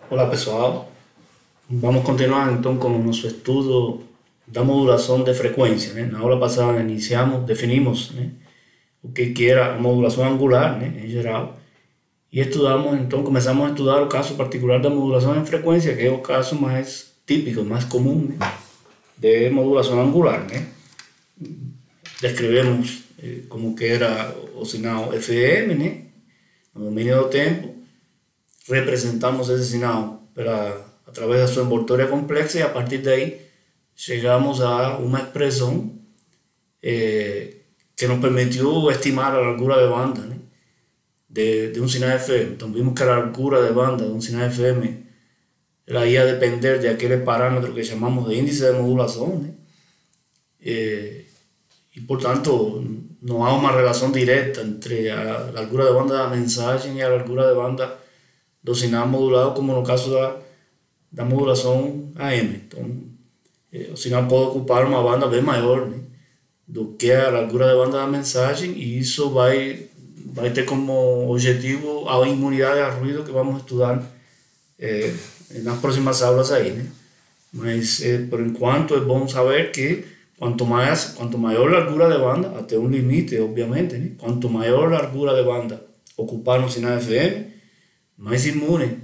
Olá pessoal, vamos continuar então com o nosso estudo da modulação de frequência, né? Na aula passada definimos, né, o que era a modulação angular, né, em geral, e começamos a estudar o caso particular da modulação em frequência, que é o caso mais típico, mais comum, né, de modulação angular, né? Descrevemos como que era o sinal FM, né, no domínio do tempo, representamos esse sinal através da sua envoltória complexa e a partir daí chegamos a uma expressão que nos permitiu estimar a largura de banda, né, de um sinal FM. Então vimos que a largura de banda de um sinal FM ela ia depender de aquele parâmetro que chamamos de índice de modulação, né, e portanto não há uma relação direta entre a largura de banda da mensagem e a largura de banda do sinal modulado, como no caso da modulação AM. Então, o sinal pode ocupar uma banda bem maior, né, do que a largura de banda da mensagem, e isso vai ter como objetivo a imunidade a ruído que vamos estudar nas próximas aulas aí, né? Mas por enquanto é bom saber que quanto maior largura de banda, até um limite, obviamente, né? Quanto maior largura de banda ocupar um sinal FM, mais imune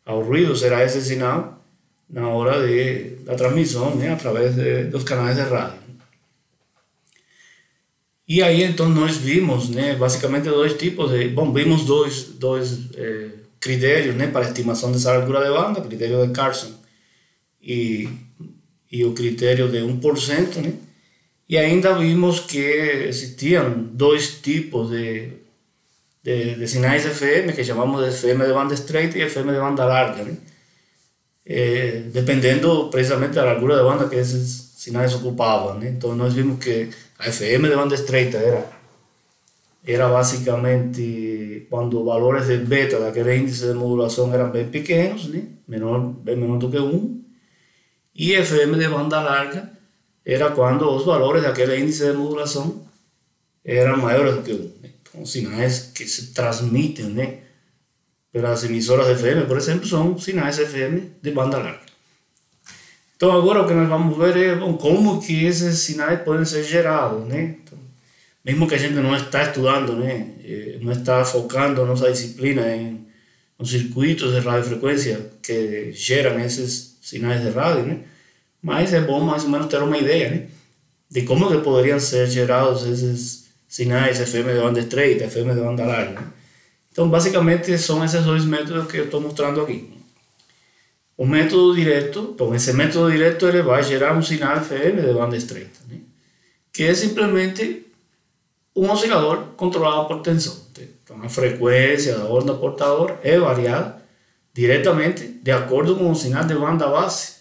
ao ruído será esse sinal na hora da transmissão, né, através dos canais de rádio. E aí então nós vimos, né, basicamente vimos dois critérios, né, para a estimação dessa largura de banda, o critério de Carson e o critério de 1%, né, e ainda vimos que existiam dois tipos de sinais FM, que chamamos de FM de banda estreita e FM de banda larga, né? Dependendo precisamente da largura de banda que esses sinais ocupavam, né? Então nós vimos que a FM de banda estreita era basicamente quando valores de beta daquele índice de modulação eram bem pequenos, né? Bem menor do que 1, e FM de banda larga era quando os valores daquele índice de modulação eram maiores do que 1, né? Então, sinais que se transmitem, né, pelas emissoras de FM, por exemplo, são sinais FM de banda larga. Então agora o que nós vamos ver é como que esses sinais podem ser gerados, né? Então, mesmo que a gente não está estudando, né, não está focando nossa disciplina em os circuitos de radiofrequência que geram esses sinais de rádio, né? Mas é bom mais ou menos ter uma ideia, né, de como que poderiam ser gerados esses sinais FM de banda estreita, FM de banda larga, né? Então basicamente são esses dois métodos que eu estou mostrando aqui. O método direto, então esse método direto ele vai gerar um sinal FM de banda estreita, né, que é simplesmente um oscilador controlado por tensão. Então a frequência da onda portadora é variada diretamente de acordo com o sinal de banda base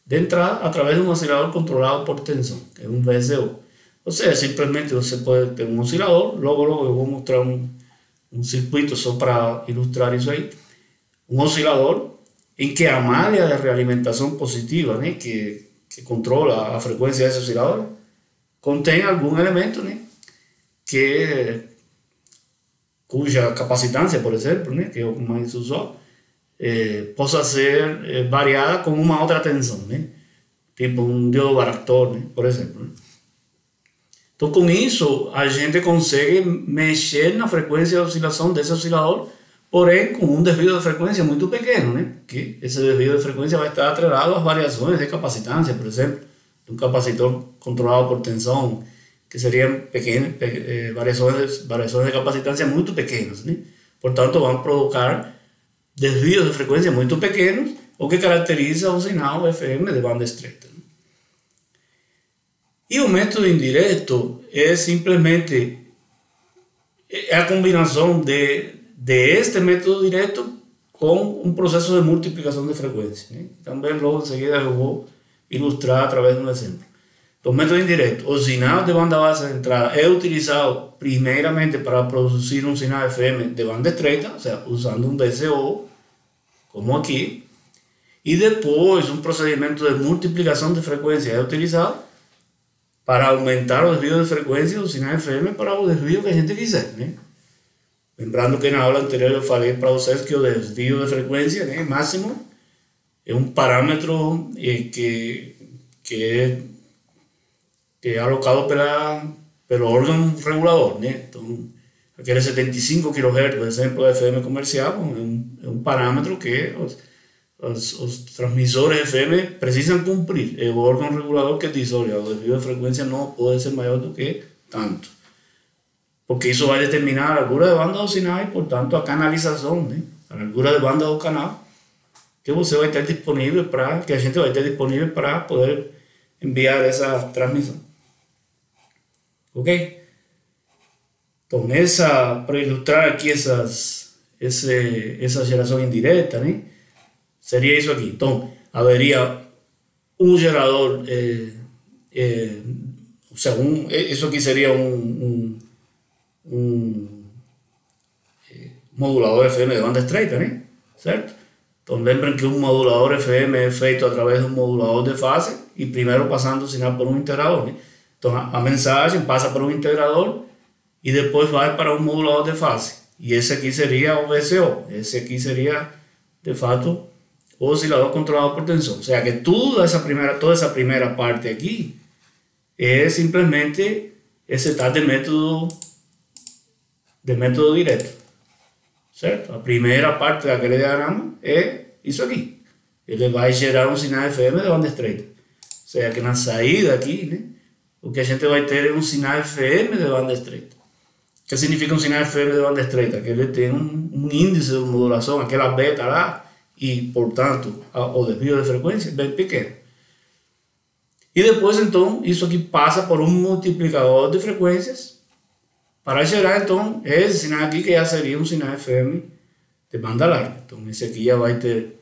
de entrada através de um oscilador controlado por tensão, que é um VCO. Ou seja, simplesmente você pode ter um oscilador, logo eu vou mostrar um circuito só para ilustrar isso aí, um oscilador em que a malha de realimentação positiva, né, que controla a frequência desse oscilador, contém algum elemento, né, cuja capacitância, por exemplo, né, que é o mais usual, possa ser variada com uma outra tensão, né, tipo um diodo varactor, né, por exemplo, né. Então, com isso, a gente consegue mexer na frequência de oscilação desse oscilador, porém com um desvio de frequência muito pequeno, né? Porque esse desvio de frequência vai estar atrelado às variações de capacitância, por exemplo, de um capacitor controlado por tensão, que seriam variações de capacitância muito pequenas, né? Portanto, vão provocar desvios de frequência muito pequenos, o que caracteriza um sinal FM de banda estreita. E o método indireto é simplesmente a combinação de este método direto com um processo de multiplicação de frequência, né? Também logo em seguida eu vou ilustrar através de um exemplo. Então, o método indireto, o sinal de banda base de entrada é utilizado primeiramente para produzir um sinal FM de banda estreita, ou seja, usando um VCO, como aqui, e depois um procedimento de multiplicação de frequência é utilizado para aumentar o desvio de frequência do sinal FM para o desvio que a gente quiser, né? Lembrando que na aula anterior eu falei para vocês que o desvio de frequência, né, máximo es un parámetro que es alocado pelo órgano regulador, né? Então, aquele 75 kHz, por exemplo, FM comercial, é um parâmetro que os transmissores FM precisam cumprir. É o órgão regulador que diz, olha, o desvio de frequência não pode ser maior do que tanto. Porque isso vai determinar a largura de banda do sinal e, portanto, a canalização, né? A largura de banda do canal que você vai ter disponível que a gente vai ter disponível para poder enviar essa transmissão. Ok? Então, para ilustrar aqui essa geração indireta, né? Seria isso aqui. Então, haveria um gerador, ou seja, isso aqui seria um modulador FM de banda estreita, né? Certo? Então, lembrem que um modulador FM é feito através de um modulador de fase e primeiro passando o sinal por um integrador, né? Então, a mensagem passa por um integrador e depois vai para um modulador de fase. E esse aqui seria o VCO. Esse aqui seria, de fato, o oscilador controlado por tensão. Ou seja, que toda essa primeira parte aqui é simplesmente esse tal de método direto. Certo? A primeira parte daquele diagrama é isso aqui. Ele vai gerar um sinal FM de banda estreita. Ou seja, que na saída aqui, né, o que a gente vai ter é um sinal FM de banda estreita. O que significa um sinal FM de banda estreita? Que ele tem um índice de modulação, aquela beta lá, e, portanto, o desvio de frequência é bem pequeno. E depois, então, isso aqui passa por um multiplicador de frequências para gerar, então, esse sinal aqui que já seria um sinal FM de banda larga. Então, esse aqui já vai ter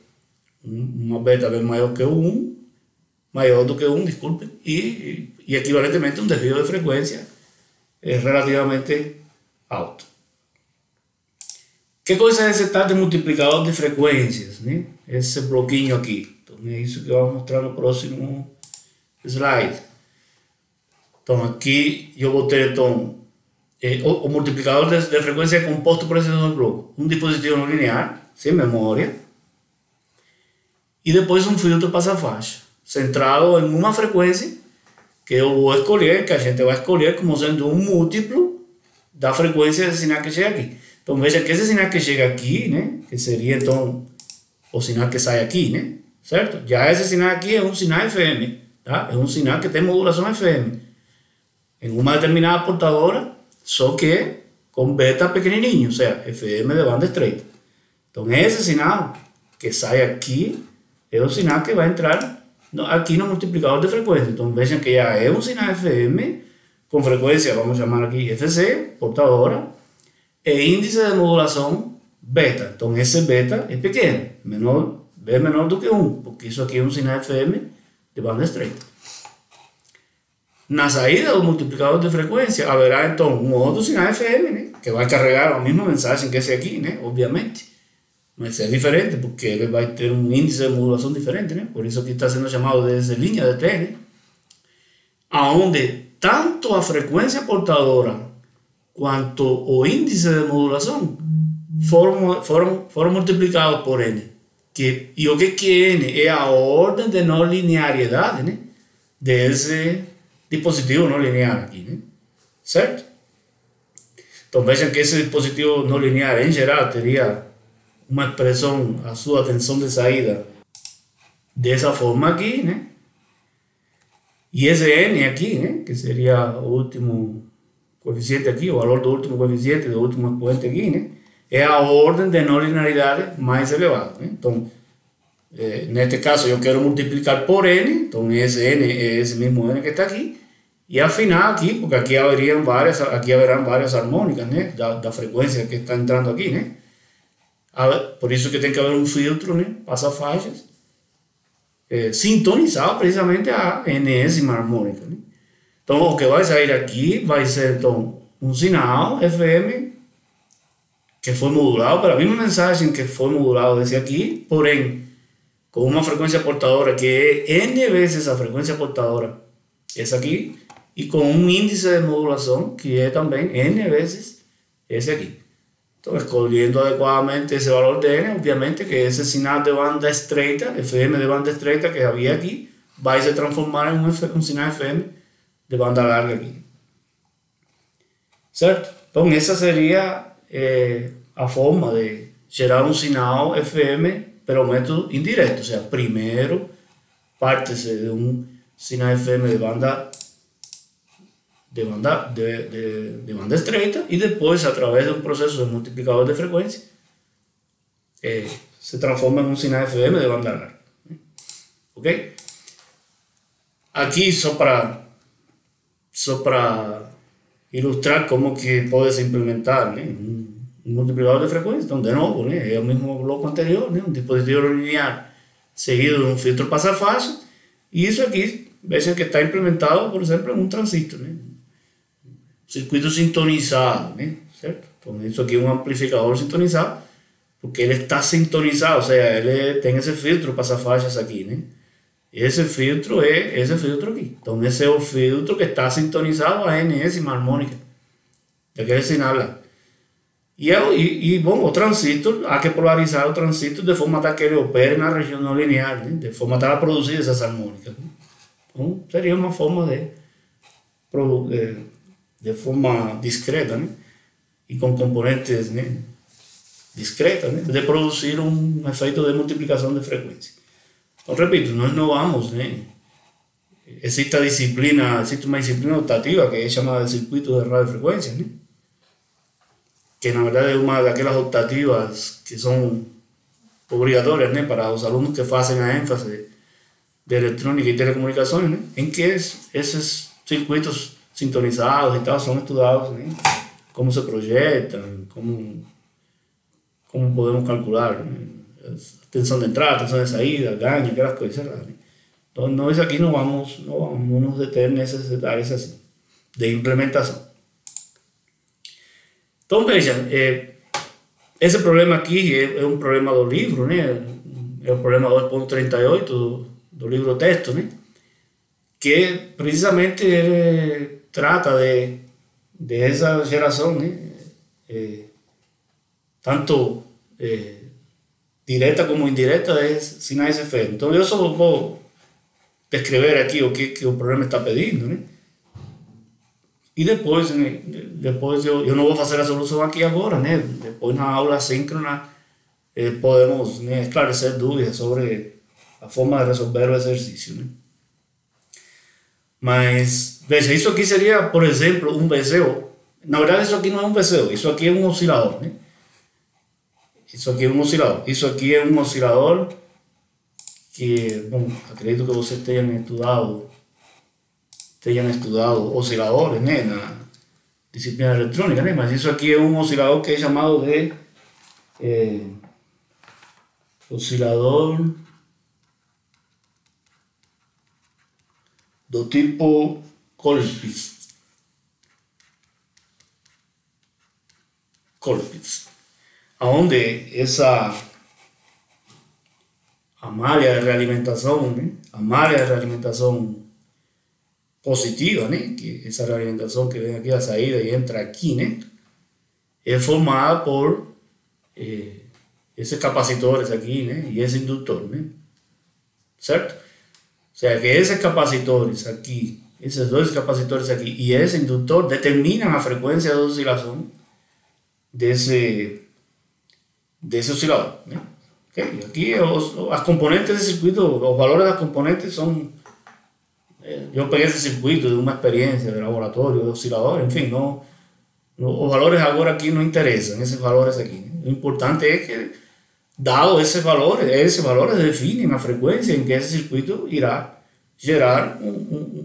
uma beta bem maior que 1, maior do que 1, desculpe, e equivalentemente um desvio de frequência relativamente alto. Que coisa é esse tal de multiplicador de frequências, né? Esse bloquinho aqui. Então, é isso que eu vou mostrar no próximo slide. Então, aqui eu vou ter, então, o multiplicador de frequência é composto por esses dois blocos. Um dispositivo não linear, sem memória, e depois um filtro passa-faixa, centrado em uma frequência que eu vou escolher, que a gente vai escolher como sendo um múltiplo da frequência desse sinal que chega aqui. Então veja que esse sinal que chega aqui, né, que seria então o sinal que sai aqui, né, certo? Já esse sinal aqui é um sinal FM, tá? É um sinal que tem modulação FM em uma determinada portadora, só que com beta pequenininho, ou seja, FM de banda estreita. Então esse sinal que sai aqui é o sinal que vai entrar aqui no multiplicador de frequência. Então vejam que já é um sinal FM com frequência, vamos chamar aqui FC, portadora, e índice de modulação beta. Então esse beta é pequeno, bem menor do que 1, porque isso aqui é um sinal FM de banda estreita. Na saída do multiplicador de frequência haverá então um outro sinal FM, né, que vai carregar a mesma mensagem que esse aqui, né, obviamente. Mas é diferente porque ele vai ter um índice de modulação diferente, né? Por isso que está sendo chamado de linha de T, né? Onde tanto a frequência portadora quanto o índice de modulação foram multiplicados por N. E o que é N? É a ordem de não linearidade, né, desse dispositivo não linear aqui, né? Certo? Então vejam que esse dispositivo não linear em geral teria uma expressão, a sua tensão de saída dessa forma aqui, né? E esse N aqui, né, que seria o último coeficiente aqui, o valor do último coeficiente, do último expoente aqui, né, é a ordem de não linearidade mais elevada, né? Então, neste caso eu quero multiplicar por N, então esse N é esse mesmo N que está aqui, e afinar aqui, porque aqui haverão várias harmônicas, né, da frequência que está entrando aqui, né? Por isso que tem que haver um filtro, né, passa-faixas, sintonizado precisamente a enésima harmônica, né? Então o que vai sair aqui vai ser então um sinal FM que foi modulado para a mesma mensagem que foi modulado desse aqui, porém com uma frequência portadora que é N vezes a frequência portadora, essa aqui, e com um índice de modulação que é também N vezes esse aqui. Entonces, escogiendo adecuadamente ese valor de N, obviamente que ese sinal de banda estreita, FM de banda estreita que había aquí, va a se transformar en un sinal FM de banda larga aquí. Certo? Então, essa seria a forma de gerar um sinal FM pelo método indireto. Ou seja, primeiro parte-se de um sinal FM de banda estreita e depois, através de um processo de multiplicador de frequência, se transforma em um sinal FM de banda larga. Ok? Aqui, só para ilustrar como que pode se implementar, né, um multiplicador de frequência. Então, de novo, né, é o mesmo bloco anterior, né, um dispositivo linear seguido de um filtro passa-faixa, e isso aqui, vejam que está implementado, por exemplo, em um transistor, né, circuito sintonizado, né, certo? Então, isso aqui é um amplificador sintonizado, porque ele está sintonizado, ou seja, ele tem esse filtro passa-faixas aqui, né. Esse filtro é esse filtro aqui. Então, esse é o filtro que está sintonizado à enésima harmônica daquele sinal lá. Bom, o transistor, há que polarizar o transistor de forma tal que ele opere na região não linear, né? De forma tal a produzir essas harmônicas. Né? Então, seria uma forma de forma discreta, né? E com componentes, né, discretas, né, de produzir um efeito de multiplicação de frequência. Então, repito, nós não vamos, né? Existe uma disciplina optativa que é chamada de circuito de radiofrequência, né? Que na verdade é uma daquelas optativas que são obrigatórias, né, para os alunos que fazem a ênfase de eletrônica e telecomunicações, né? Em que esses circuitos sintonizados e tal são estudados, né? Como se projetam, como podemos calcular, né? Tensão de entrada, tensão de saída, ganho, aquelas coisas lá, né? Então, nós aqui não vamos nos deter nesses detalhes assim, de implementação. Então, veja, esse problema aqui é um problema do livro, né? É o problema 2.38 do livro texto, né? Que precisamente ele trata de essa geração, né? Tanto direta como indireta de sinais FM. Então, eu só vou descrever aqui o que o problema está pedindo, né? E depois, né, eu não vou fazer a solução aqui agora, né? Depois, na aula síncrona, podemos, né, esclarecer dúvidas sobre a forma de resolver o exercício, né? Mas, veja, isso aqui seria, por exemplo, um VCO. Na verdade, isso aqui não é um VCO, isso aqui é um oscilador, né? Isso aqui é um oscilador. Isso aqui é um oscilador que, bom, acredito que vocês tenham estudado osciladores, né, na disciplina eletrônica, né? Mas isso aqui é um oscilador que é chamado de oscilador do tipo Colpitts. Onde a malha de realimentação, né? A malha de realimentação positiva, né? Que essa realimentação que vem aqui da saída e entra aqui, né? É formada por esses capacitores aqui, né? E esse indutor, né? Certo? Ou seja, que esses capacitores aqui, esses dois capacitores aqui e esse indutor determinam a frequência de oscilação desse oscilador, né? Okay? Aqui as componentes do circuito, os valores das componentes são... Eu peguei esse circuito de uma experiência de laboratório, de oscilador, enfim, os valores agora aqui não interessam, esses valores aqui, né? O importante é que, dado esses valores definem a frequência em que esse circuito irá gerar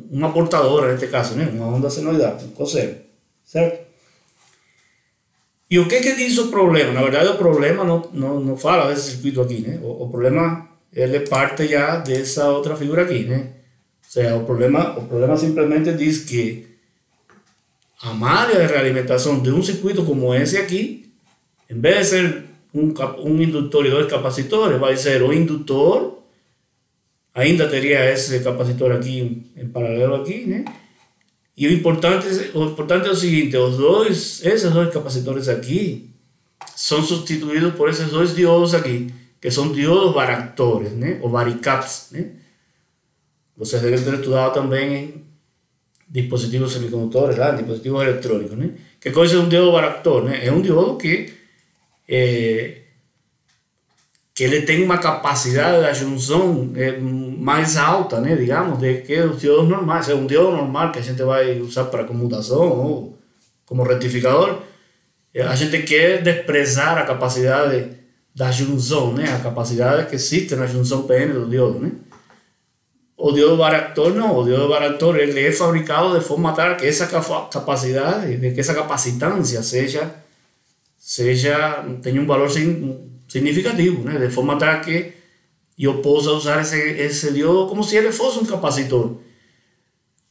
uma portadora, neste caso, né? Uma onda senoidal, um cosseno, certo? E o que diz o problema? Na verdade, o problema não fala desse circuito aqui, né? O problema, ele parte já dessa outra figura aqui, né? Ou seja, o problema simplesmente diz que a malha de realimentação de um circuito como esse aqui, em vez de ser um indutor e dois capacitores, vai ser o indutor, ainda teria esse capacitor aqui em paralelo aqui, né? E o importante é o seguinte, esses dois capacitores aqui, son sustituidos por esos dos diodos aquí, que son diodos varactores, ¿no? O varicaps, ¿no? Vocês devem ter estudado também em dispositivos semicondutores, lá, dispositivos electrónicos, ¿no? ¿Qué cosa es un diodo varactor? ¿No? Es un diodo que ele tem uma capacidade da junção mais alta, né, digamos, de que os diodos normais. É um diodo normal que a gente vai usar para comutação ou como retificador. A gente quer desprezar a capacidade da junção, né, a capacidade que existe na junção PN do diodo, né. O diodo varactor não, o diodo varactor ele é fabricado de forma tal que essa capacidade, de que essa capacitância tenha um valor significativo, né? De forma tal que eu possa usar esse diodo como se ele fosse um capacitor.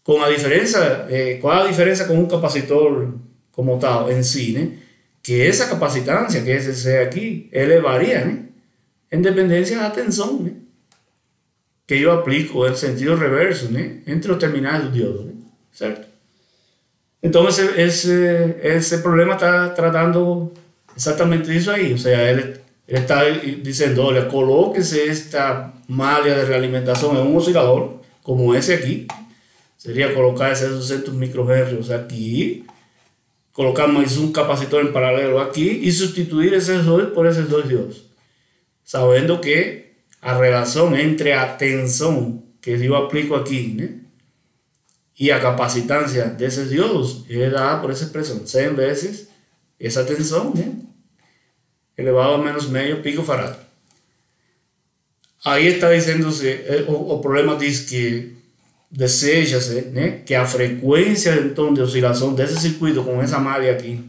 Com a diferença, qual a diferença com um capacitor como tal em si, né? Que essa capacitância, que esse C aqui, ele varia, né? Em dependência da tensão, né? Que eu aplico em sentido reverso, né? Entre os terminais do diodo, né? Certo? Então esse problema está tratando exatamente isso aí, ou seja, ele está dizendo, olha, coloque-se esta malha de realimentação em um oscilador, como esse aqui, seria colocar esses 200 microhertz aqui, colocar mais um capacitor em paralelo aqui e substituir esses dois por esses dois diodos, sabendo que a relação entre a tensão que eu aplico aqui, né, e a capacitância desses diodos é dada por essa expressão, 100 vezes essa tensão, né, elevado a menos meio picofarad. Aí está dizendo-se, o problema diz que deseja-se, né, que a frequência então de oscilação desse circuito com essa malha aqui,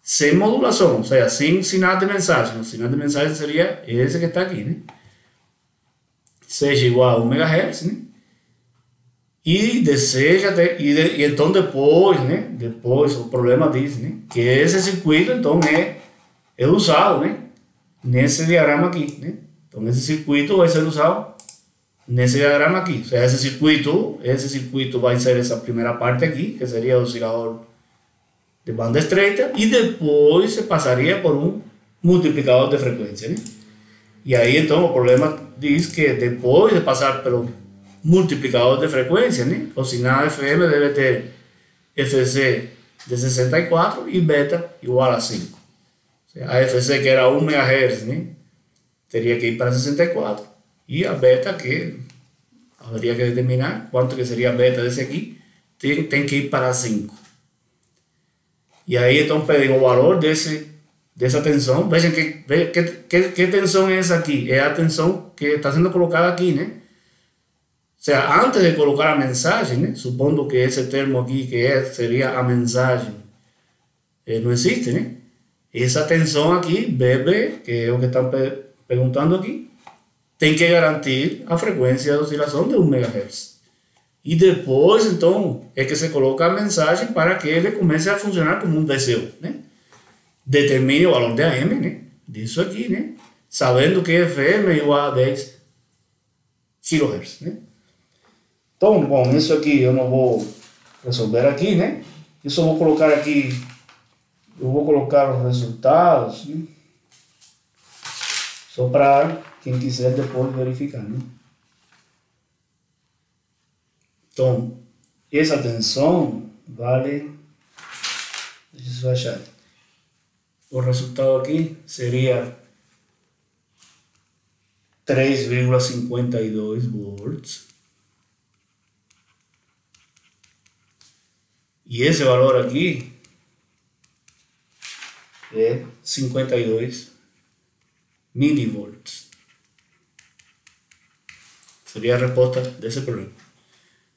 sem modulação, ou seja, sem sinal de mensagem, o sinal de mensagem seria esse que está aqui, né, seja igual a 1 MHz, né, e deseja, e então depois, né, depois o problema diz, né, que esse circuito então é usado, né, nesse diagrama aqui, né? Então esse circuito vai ser usado nesse diagrama aqui. Ou seja, esse circuito vai ser essa primeira parte aqui, que seria o oscilador de banda estreita, e depois se passaria por um multiplicador de frequência, né? E aí então o problema diz que depois de passar pelo multiplicador de frequência, né, o sinal FM deve ter FC de 64 e beta igual a 5. A FC, que era 1 MHz, né, teria que ir para 64, e a beta, que haveria que determinar quanto que seria a beta desse aqui, tem que ir para 5. E aí então pedem o valor dessa tensão. Vejam que tensão é essa aqui, é a tensão que está sendo colocada aqui, né? Ou seja, antes de colocar a mensagem, né, supondo que esse termo aqui, que seria a mensagem, não existe, né? Essa tensão aqui, BB, que é o que estão perguntando aqui, tem que garantir a frequência de oscilação de 1 MHz. E depois, então, é que se coloca a mensagem para que ele comece a funcionar como um DCO, né? Determine o valor de AM, né, disso aqui, né? Sabendo que FM é igual a 10 kHz, né? Então, bom, isso aqui eu não vou resolver aqui, né? Eu só vou colocar aqui. Eu vou colocar os resultados, né? Só para quem quiser depois verificar, né? Então, essa tensão vale, deixa eu achar, o resultado aqui seria 3,52 volts. E esse valor aqui é 52 milivolts. Seria a resposta desse problema.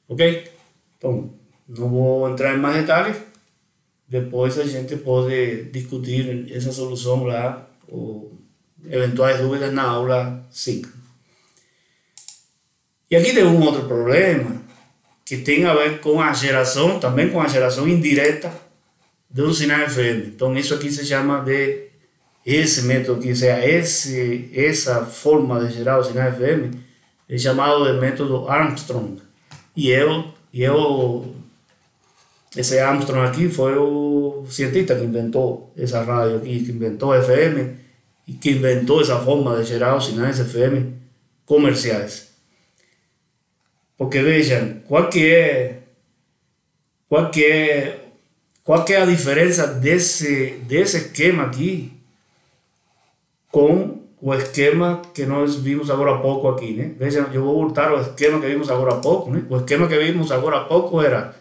Ok? Então, não vou entrar em mais detalhes. Depois a gente pode discutir essa solução lá, ou eventuais dúvidas na aula 5. E aqui tem um outro problema que tem a ver com a geração, também com a geração indireta de um sinal FM. Então isso aqui se chama de, esse método aqui, ou seja, essa forma de gerar o sinal FM é chamado de método Armstrong. E é o ese Armstrong aquí fue un cientista que inventó esa radio aquí, que inventó FM y que inventó esa forma de gerar sinais FM comerciais. Porque vejam, qual que é a diferença desse esquema aqui com o esquema que nós vimos agora há pouco aqui, né? Vejam, eu vou voltar ao esquema que vimos agora há pouco, né? O esquema que vimos agora há pouco era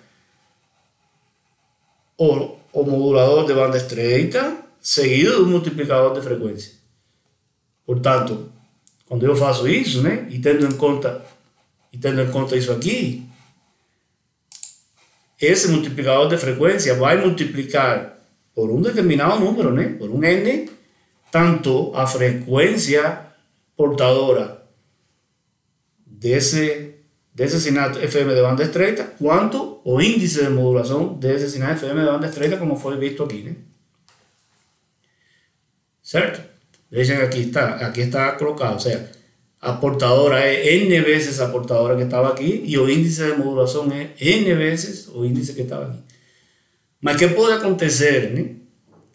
o modulador de banda estreita seguido do multiplicador de frequência. Portanto, quando eu faço isso, né? E tendo em conta isso aqui, esse multiplicador de frequência vai multiplicar por um determinado número, né? Por um N, tanto a frequência portadora desse sinal FM de banda estreita, quanto o índice de modulação desse sinal FM de banda estreita, como foi visto aqui, né? Certo? Vejam aqui está colocado, ou seja, a portadora é N vezes a portadora que estava aqui e o índice de modulação é N vezes o índice que estava aqui. Mas que pode acontecer, né?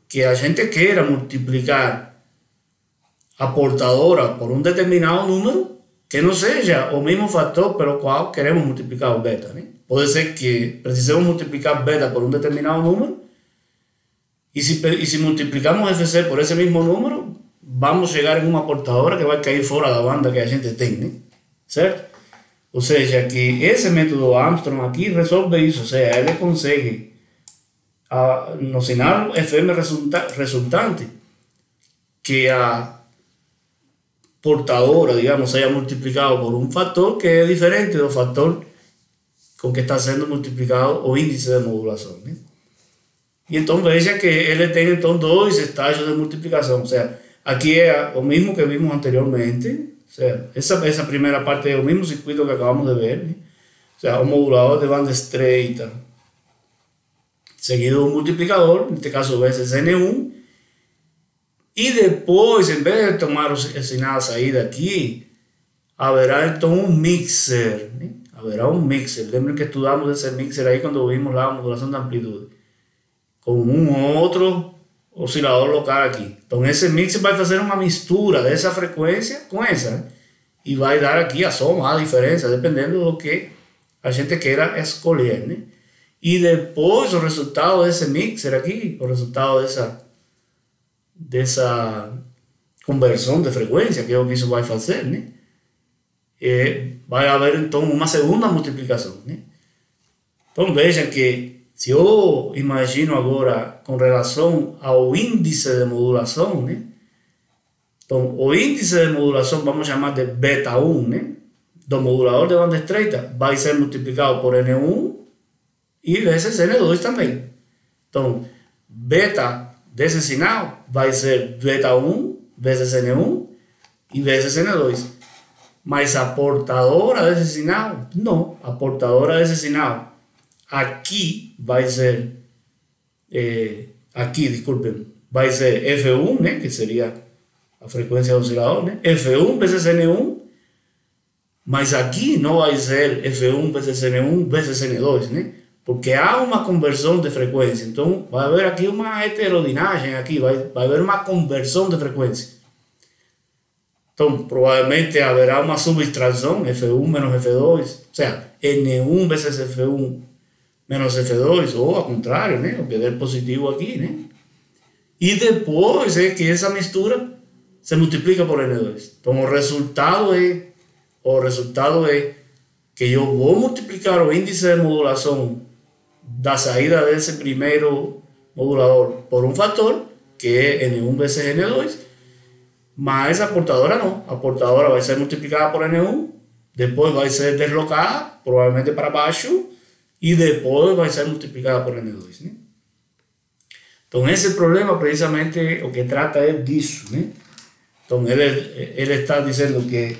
Que a gente queira multiplicar a portadora por um determinado número que não seja o mesmo fator pelo qual queremos multiplicar o beta, né? Pode ser que precisemos multiplicar beta por um determinado número e se multiplicarmos FC por esse mesmo número, vamos chegar em uma portadora que vai cair fora da banda que a gente tem, né? Certo? Ou seja, que esse método Armstrong aqui resolve isso, ou seja, ele consegue no sinal FM resultante que a portadora, digamos, seja multiplicado por um fator que é diferente do fator com que está sendo multiplicado o índice de modulação, né? E então veja que ele tem então dois estágios de multiplicação, ou seja, aqui é o mesmo que vimos anteriormente, ou seja, essa primeira parte é o mesmo circuito que acabamos de ver, né? Ou seja, o modulador de banda estreita seguido do multiplicador, neste caso vezes N1, e depois, em vez de tomar o sinal a saída aqui, haverá então um mixer, né? Haverá um mixer. Lembrem que estudamos esse mixer aí quando vimos lá a modulação da amplitude, com um ou outro oscilador local aqui. Então esse mixer vai fazer uma mistura dessa frequência com essa, né? E vai dar aqui a soma, a diferença, dependendo do que a gente queira escolher, né? E depois o resultado desse mixer aqui, o resultado dessa conversão de frequência, que é o que isso vai fazer, né? Vai haver então uma segunda multiplicação, né? Então vejam que se eu imagino agora com relação ao índice de modulação, né? Então o índice de modulação vamos chamar de beta 1, né? Do modulador de banda estreita vai ser multiplicado por N1 e vezes N2 também. Então beta desse sinal vai ser beta 1 vezes N1 e vezes N2. Mas a portadora desse sinal, não. A portadora desse sinal aqui vai ser, vai ser F1, né? Que seria a frequência do oscilador, né? F1 vezes N1, mas aqui não vai ser F1 vezes N1 vezes N2, né? Porque há uma conversão de frequência, então vai haver aqui uma heterodinagem, vai haver uma conversão de frequência. Então provavelmente haverá uma subtração, F1 menos F2, ou seja, N1 vezes F1 menos F2, ou ao contrário, né? O que der positivo aqui, né? E depois é que essa mistura se multiplica por N2. Então o resultado é que eu vou multiplicar o índice de modulação da saída desse primeiro modulador por um fator, que é N1 vezes N2, mas a portadora não. A portadora vai ser multiplicada por N1, depois vai ser deslocada, provavelmente para baixo, e depois vai ser multiplicada por N2, né? Então esse problema precisamente o que trata é disso, né? Então ele está dizendo que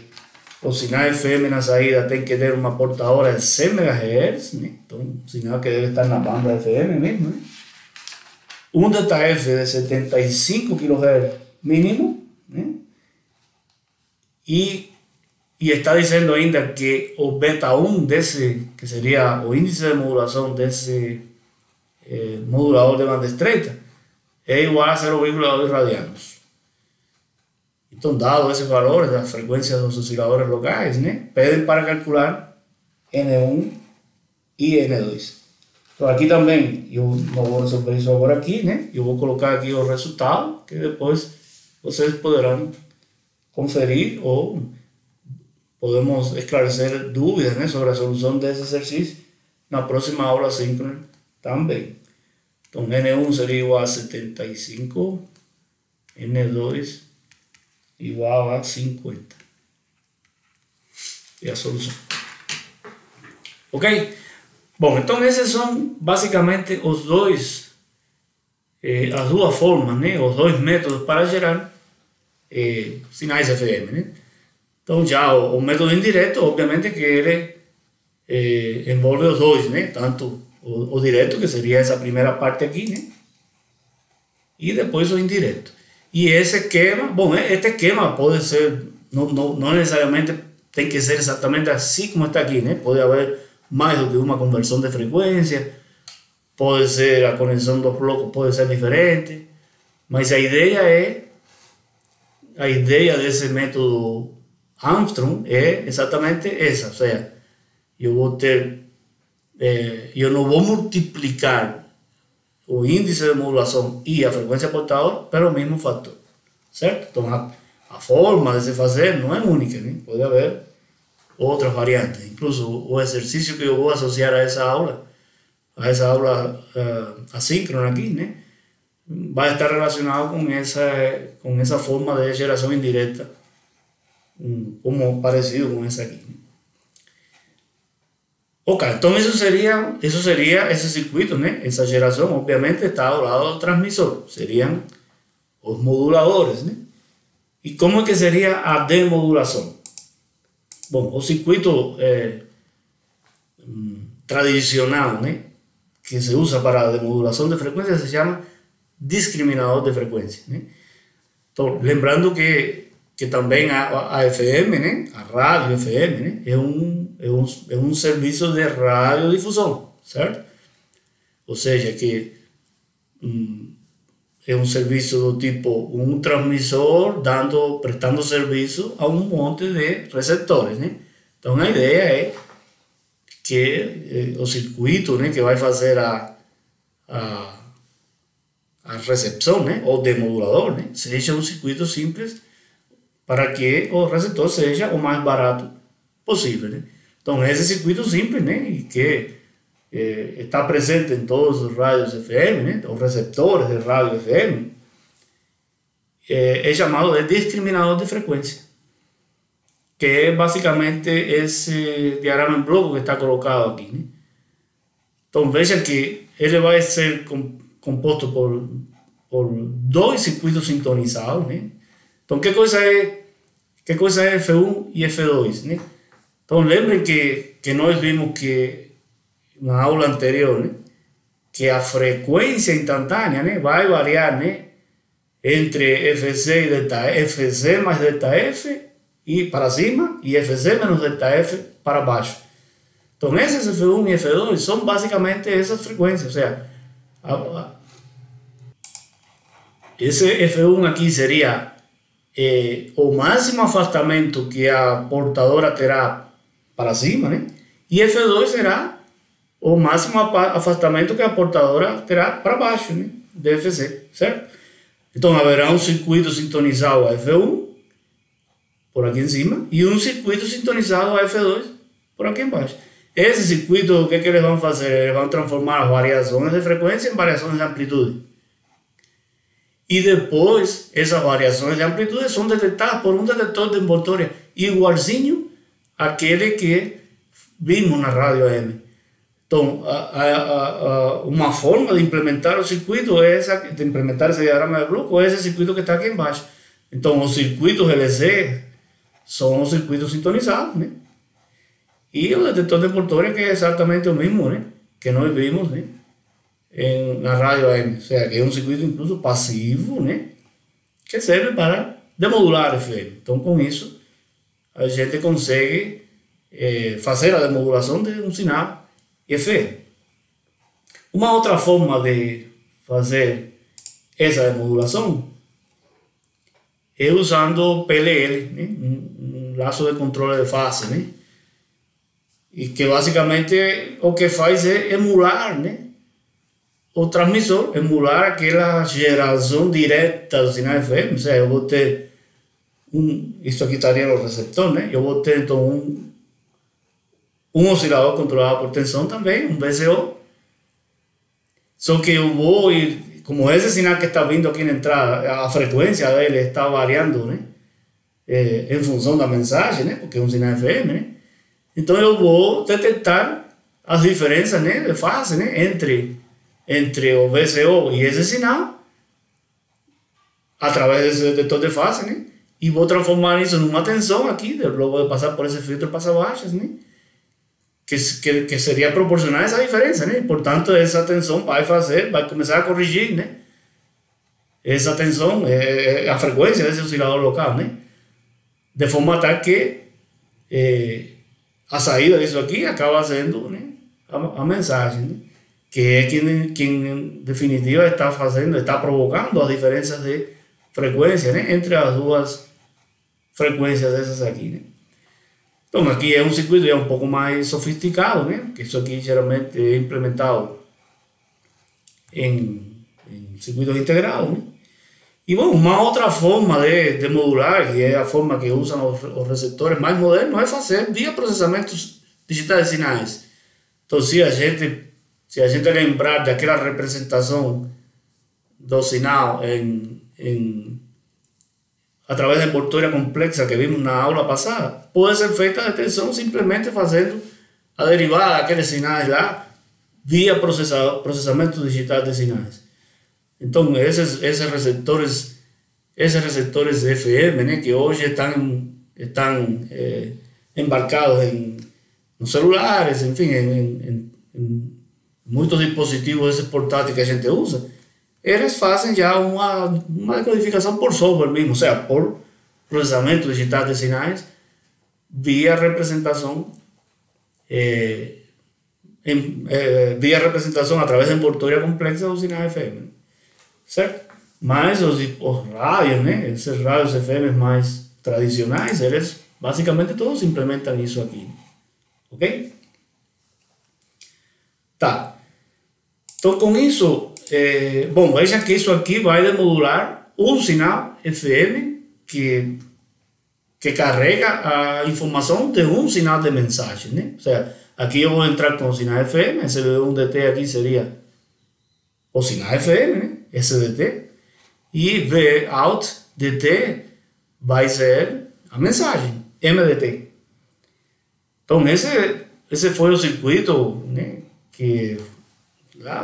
o sinal FM na saída tem que ter uma portadora de 100 MHz, né? Então o sinal que deve estar na banda FM mesmo, né? Um DTF de 75 kHz mínimo, né? E está dizendo ainda que o beta 1 desse, que seria o índice de modulação desse modulador de banda estreita é igual a 0,2 radianos. Então, dado esses valores das frequências dos osciladores locais, né, pedem para calcular N1 e N2. Então, aqui também, eu não vou resolver isso agora aqui, né, eu vou colocar aqui o resultado, que depois vocês poderão conferir ou podemos esclarecer dúvidas, né, sobre a solução desse exercício na próxima aula síncrona também. Então, N1 seria igual a 75, N2 igual a 50. E a solução. Ok? Bom, então esses são basicamente os dois, as duas formas, né, os dois métodos para gerar sinais FM, né? Então já o método indireto, obviamente que ele envolve os dois, né? Tanto o direto, que seria essa primeira parte aqui, né? E depois o indireto. E esse esquema, bom, este esquema pode ser, não necessariamente tem que ser exatamente assim como está aqui, né? Pode haver mais do que uma conversão de frequência, pode ser a conexão dos blocos, pode ser diferente, mas a ideia desse método Armstrong é exatamente essa, ou seja, eu não vou multiplicar o índice de modulação e a frequência portadora pelo mesmo fator, certo? Então a forma de se fazer não é única, né? Pode haver outras variantes. Incluso o exercício que eu vou associar a essa aula assíncrona aqui, né, vai estar relacionado com essa forma de geração indireta, como parecido com essa aqui. Ok, então isso seria esse circuito, né? Essa geração, obviamente, está ao lado do transmissor, seriam os moduladores, né? E como é que seria a demodulação? Bom, o circuito tradicional, né, que se usa para a demodulação de frequência se chama discriminador de frequência, né? Então, lembrando que também a FM, né, a rádio FM, né, é um serviço de radiodifusão, certo? Ou seja, que é um serviço do tipo um transmissor prestando serviço a um monte de receptores, né? Então a ideia é que o circuito, né, que vai fazer a recepção, né, ou demodulador, né, seja um circuito simples para que o receptor seja o mais barato possível, né? Então esse circuito simples, né, e que está presente em todos os rádios FM, né, os receptores de rádio FM, é chamado de discriminador de frequência, que é basicamente esse diagrama em bloco que está colocado aqui, né? Então veja que ele vai ser composto por dois circuitos sintonizados, né? Então que coisa é F1 e F2, né? Então lembrem que nós vimos que na aula anterior, né, que a frequência instantânea, né, vai variar, né, entre FC e delta FC mais delta F e para cima e FC menos delta F para baixo. Então esses F1 e F2 são basicamente essas frequências, ou seja, esse F1 aqui seria o máximo afastamento que a portadora terá para cima, né, e F2 será o máximo afastamento que a portadora terá para baixo, né, de FC, certo? Então haverá um circuito sintonizado a F1 por aqui em cima e um circuito sintonizado a F2 por aqui embaixo. Esse circuito, o que eles vão fazer? Eles vão transformar as variações de frequência em variações de amplitude. E depois, essas variações de amplitude são detectadas por um detector de envoltória igualzinho àquele que vimos na rádio AM. Então, uma forma de implementar o circuito é de implementar esse diagrama de bloco, é esse circuito que está aqui embaixo. Então, os circuitos LC são os circuitos sintonizados, né? E o detector de envoltória, que é exatamente o mesmo, né, que nós vimos, né, na rádio AM. Ou seja, que é um circuito incluso passivo, né, que serve para demodular FM. Então, com isso, a gente consegue fazer a demodulação de um sinal FM. Uma outra forma de fazer essa demodulação é usando PLL, né? Um laço de controle de fase, né? E que basicamente o que faz é emular, né? O transmissor, emular aquela geração direta do sinal FM. Ou seja, eu vou ter isso aqui estaria no receptor, né? Eu vou ter então um oscilador controlado por tensão também, um VCO. Só que eu vou, como esse sinal que está vindo aqui na entrada, a frequência dele está variando, né? Em função da mensagem, né? Porque é um sinal FM, né? Então eu vou detectar as diferenças, né, de fase, né, entre o VCO e esse sinal através desse detector de fase, né? E vou transformar isso numa tensão aqui, logo de passar por esse filtro passa-baixas, né? Que seria proporcional a essa diferença, né? Portanto, essa tensão vai começar a corrigir, né? Essa tensão é a frequência desse oscilador local, né? De forma tal que a saída disso aqui acaba sendo, né, a mensagem, né? Que é quem em definitiva está provocando as diferenças de frequência, né, entre as duas frequências dessas aqui, né? Então aqui é um circuito um pouco mais sofisticado, né? Porque isso aqui geralmente é implementado em circuitos integrados, né? E bom, uma outra forma de modular, que é a forma que usam os receptores mais modernos, é fazer via processamentos digitais de sinais. Então, se a gente lembrar daquela representação do sinal através da envoltória complexa que vimos na aula passada, pode ser feita a detecção simplesmente fazendo a derivada daqueles sinais lá via processamento digital de sinais. Então, esses receptores FM, né, que hoje estão embarcados nos celulares, enfim, em muitos dispositivos esses portáteis que a gente usa, eles fazem já uma decodificação por software mesmo, ou seja, por processamento digital de sinais via representação através da envoltória complexa do sinal FM. Certo? Mas os rádios, né? Esses rádios FM mais tradicionais, eles basicamente todos implementam isso aqui. Ok? Tá. Então com isso, bom, veja que isso aqui vai demodular um sinal FM que carrega a informação de um sinal de mensagem, né? Ou seja, aqui eu vou entrar com o sinal FM, esse V1DT aqui seria o sinal FM, né? SDT, e Vout DT vai ser a mensagem, MDT. Então, esse foi o circuito, né, que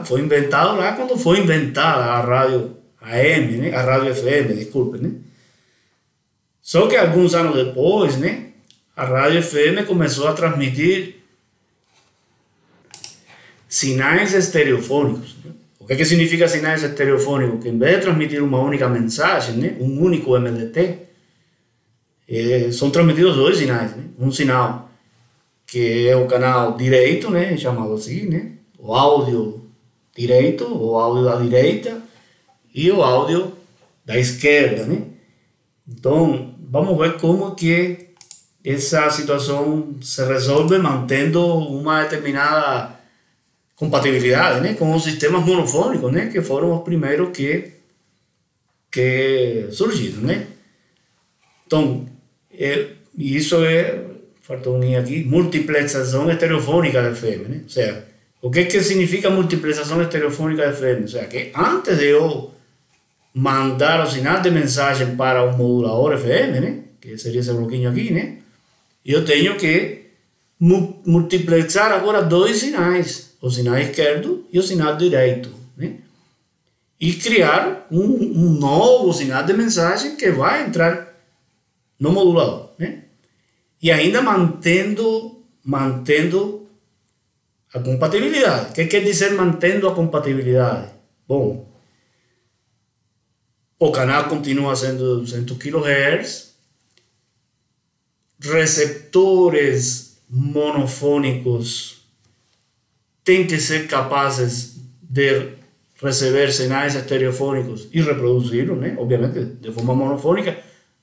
foi inventado lá quando foi inventada a rádio AM, né, a rádio FM, desculpe, né. Só que alguns anos depois, né, a rádio FM começou a transmitir sinais estereofônicos, né? O que significa sinais estereofônicos? Que em vez de transmitir uma única mensagem, né, um único MDT, são transmitidos dois sinais, né? Um sinal que é o canal direito, né, chamado assim, né, o áudio direito, o áudio da direita, e o áudio da esquerda, né? Então, vamos ver como que essa situação se resolve mantendo uma determinada compatibilidade, né, com os sistemas monofônicos, né, que foram os primeiros que surgiram, né? Então, isso faltou unir aqui, multiplexação estereofônica da FM, né? Ou seja, o que significa multiplexação estereofônica da FM? Ou seja, que antes de eu mandar o sinal de mensagem para um modulador FM, né, que seria esse bloquinho aqui, né, eu tenho que multiplexar agora dois sinais, o sinal esquerdo e o sinal direito, né? E criar um novo sinal de mensagem que vai entrar no modulador, né? E ainda mantendo a compatibilidade. O que quer dizer mantendo a compatibilidade? Bom, o canal continua sendo 200 kHz, receptores monofônicos têm que ser capazes de receber sinais estereofónicos e reproduzi-los, né? Obviamente de forma monofônica,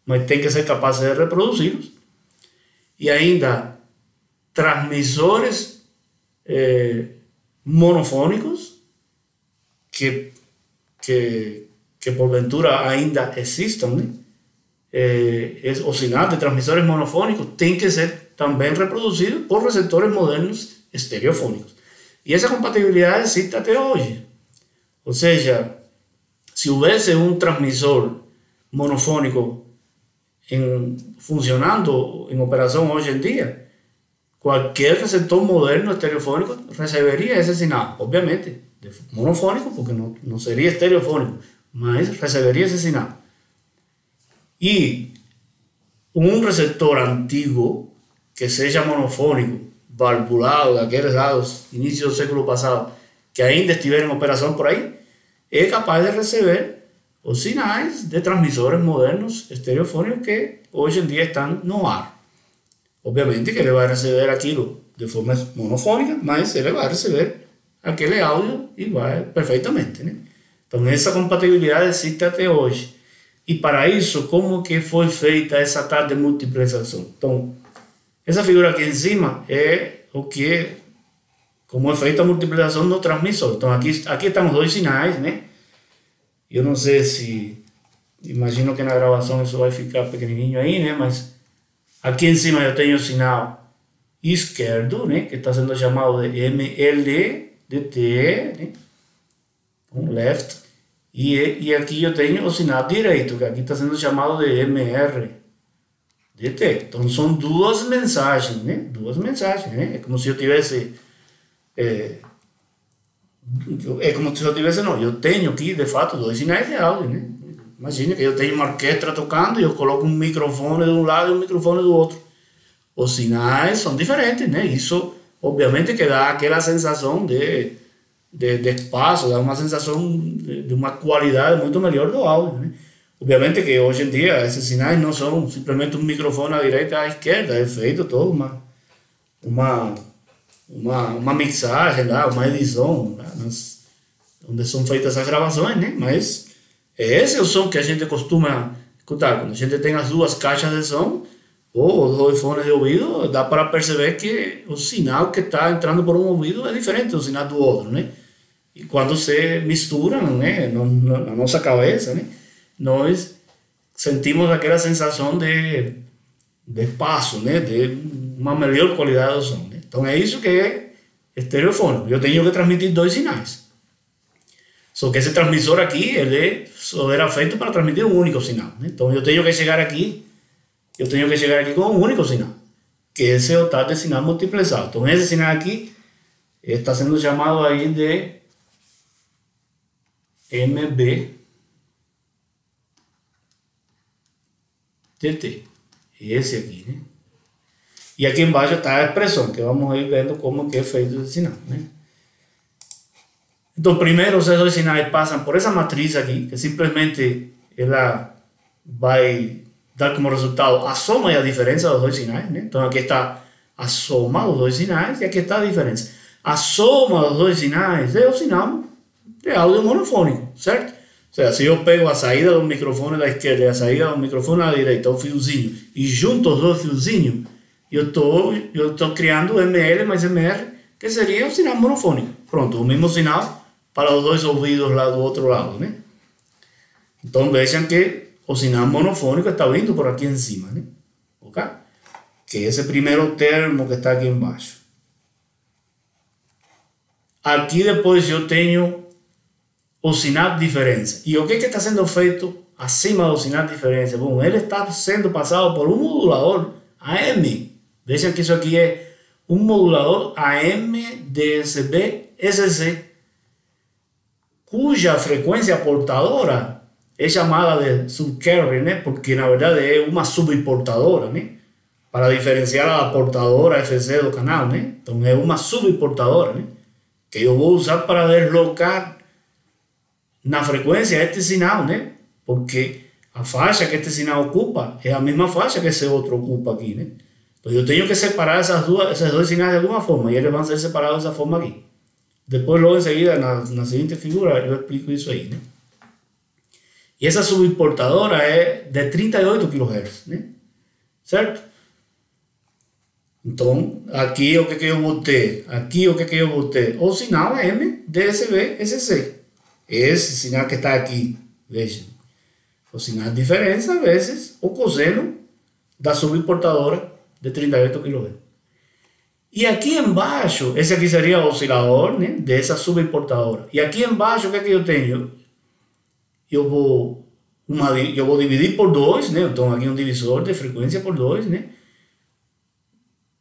mas tem que ser capaz de reproduzi-los. E ainda transmissores monofônicos que porventura ainda existam, né? O sinal de transmissores monofônicos tem que ser também reproduzido por receptores modernos estereofônicos. E essa compatibilidade existe até hoje. Ou seja, se houvesse um transmissor monofônico funcionando em operação hoje em dia, qualquer receptor moderno estereofônico receberia esse sinal, obviamente, monofônico, porque não seria estereofônico, mas receberia esse sinal. E um receptor antigo, que seja monofônico, valvulado, daqueles lados, início do século passado, que ainda estiver em operação por aí, é capaz de receber os sinais de transmissores modernos estereofônicos que hoje em dia estão no ar. Obviamente que ele vai receber aquilo de forma monofônica, mas ele vai receber aquele áudio e vai perfeitamente, né? Então essa compatibilidade existe até hoje. E para isso, como que foi feita essa tal de multiplexação? Então, essa figura aqui em cima é o que, como é feita a multiplicação no transmissor. Então aqui estão os dois sinais, né? Eu não sei se, imagino que na gravação isso vai ficar pequenininho aí, né? Mas aqui em cima eu tenho o sinal esquerdo, né? Que está sendo chamado de MLDT, né? Left. E aqui eu tenho o sinal direito, que aqui está sendo chamado de MRDT. Então são duas mensagens, né? Duas mensagens, né? É como se eu tivesse... eu tenho aqui, de fato, dois sinais de áudio, né? Imagina que eu tenho uma orquestra tocando e eu coloco um microfone de um lado e um microfone do outro. Os sinais são diferentes, né? Isso, obviamente, que dá aquela sensação de espaço, dá uma sensação de uma qualidade muito melhor do áudio, né? Obviamente que hoje em dia esses sinais não são simplesmente um microfone à direita e à esquerda, é feito toda uma mixagem, uma edição, onde são feitas as gravações, né? Mas esse é o som que a gente costuma escutar. Quando a gente tem as duas caixas de som ou os dois fones de ouvido, dá para perceber que o sinal que está entrando por um ouvido é diferente do sinal do outro, né? E quando se misturam, né, na nossa cabeça, né, nós sentimos aquela sensação de espaço, né, de uma melhor qualidade do som, né? Então é isso que é estereofônico. Eu tenho que transmitir dois sinais. Só que esse transmissor aqui, ele só era feito para transmitir um único sinal, né? Então eu tenho que chegar aqui com um único sinal, que esse é o tal de sinal multiplexado. Então esse sinal aqui está sendo chamado aí de MBTT. Esse aqui, né? E aqui embaixo está a expressão, que vamos ir vendo como que é feito esse sinal, né? Então, primeiro, esses dois sinais passam por essa matriz aqui, que simplesmente ela vai dar como resultado a soma e a diferença dos dois sinais, né? Então, aqui está a soma dos dois sinais e aqui está a diferença. A soma dos dois sinais é o sinal de áudio monofônico, certo? Ou seja, se eu pego a saída do microfone da esquerda e a saída do microfone da direita, o fiozinho, e junto os dois fiozinhos, eu estou criando ML mais MR, que seria o sinal monofônico. Pronto, o mesmo sinal para os dois ouvidos lá do outro lado, né? Então vejam que o sinal monofônico está vindo por aqui em cima, né? Ok? Que é esse primeiro termo que está aqui embaixo. Aqui depois eu tenho o sinal de diferença. E o que está sendo feito acima do sinal de diferença? Bom, ele está sendo passado por um modulador AM. Vejam que isso aqui é um modulador AM-DSB-SC, cuja frequência portadora é chamada de subcarrier, né? Porque na verdade é uma subportadora, né? Para diferenciar a portadora FC do canal, né? Então é uma subportadora, né? Que eu vou usar para deslocar na frequência este sinal, né? Porque a faixa que este sinal ocupa é a mesma faixa que esse outro ocupa aqui, né? Então eu tenho que separar esses dois sinais de alguma forma e eles vão ser separados dessa forma aqui. Depois, logo em seguida, na seguinte figura, eu explico isso aí, né? E essa subimportadora é de 38 kHz, né? Certo? Então, aqui o que eu vou ter? Aqui o que eu vou ter? O sinal M DSB SC. Esse sinal que está aqui, veja. O sinal de diferença vezes o cosseno da subimportadora de 38 kHz. E aqui embaixo, esse aqui seria o oscilador, né, dessa subimportadora. E aqui embaixo, o que eu tenho? Eu vou dividir por 2, né? Então aqui um divisor de frequência por 2, né?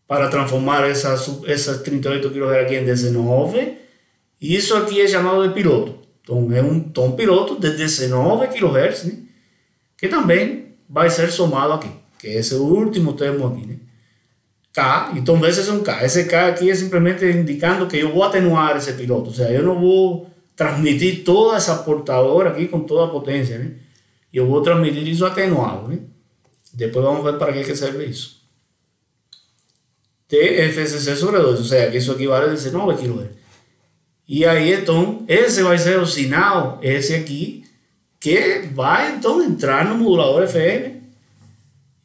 Para transformar essas 38 kHz aqui em 19. E isso aqui é chamado de piloto. Então é um tom piloto de 19 kHz, né? Que também vai ser somado aqui, que esse é o último termo aqui, né? K, então esse é um K. Esse K aqui é simplesmente indicando que eu vou atenuar esse piloto, ou seja, eu não vou transmitir toda essa portadora aqui com toda a potência, né? Eu vou transmitir isso atenuado, né? Depois vamos ver para que serve isso. TFSC sobre 2, ou seja, que isso aqui vale 19 kHz. E aí, então, esse vai ser o sinal, esse aqui, que vai, então, entrar no modulador FM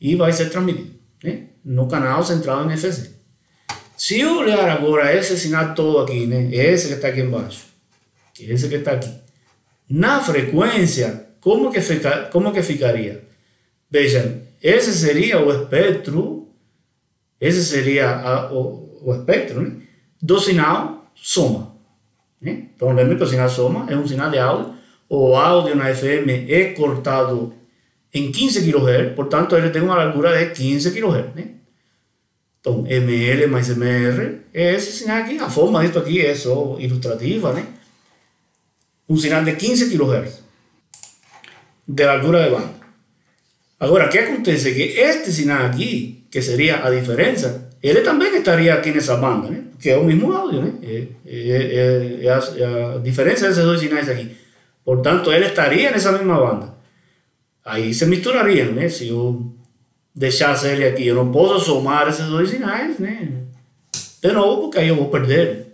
e vai ser transmitido, né? No canal central NFC. Se eu olhar agora esse sinal todo aqui, né? Esse que está aqui embaixo, esse que está aqui, na frequência, como que ficaria? Vejam, esse seria o espectro, esse seria o espectro, né, do sinal soma, né? Então lembre que o sinal soma é um sinal de áudio. O áudio na FM é cortado em 15 kHz, portanto ele tem uma largura de 15 kHz, né? Então ML mais MR é esse sinal aqui. A forma disso aqui é só ilustrativa, né? Um sinal de 15 kHz de largura de banda. Agora, o que acontece? Que este sinal aqui, que seria a diferença, ele também estaria aqui nessa banda, né? Porque é o mesmo áudio, né? A diferença desses dois sinais aqui. Portanto, ele estaria nessa mesma banda. Aí se misturariam, né? Se eu deixasse ele aqui, eu não posso somar esses dois sinais, né? De novo, porque aí eu vou perder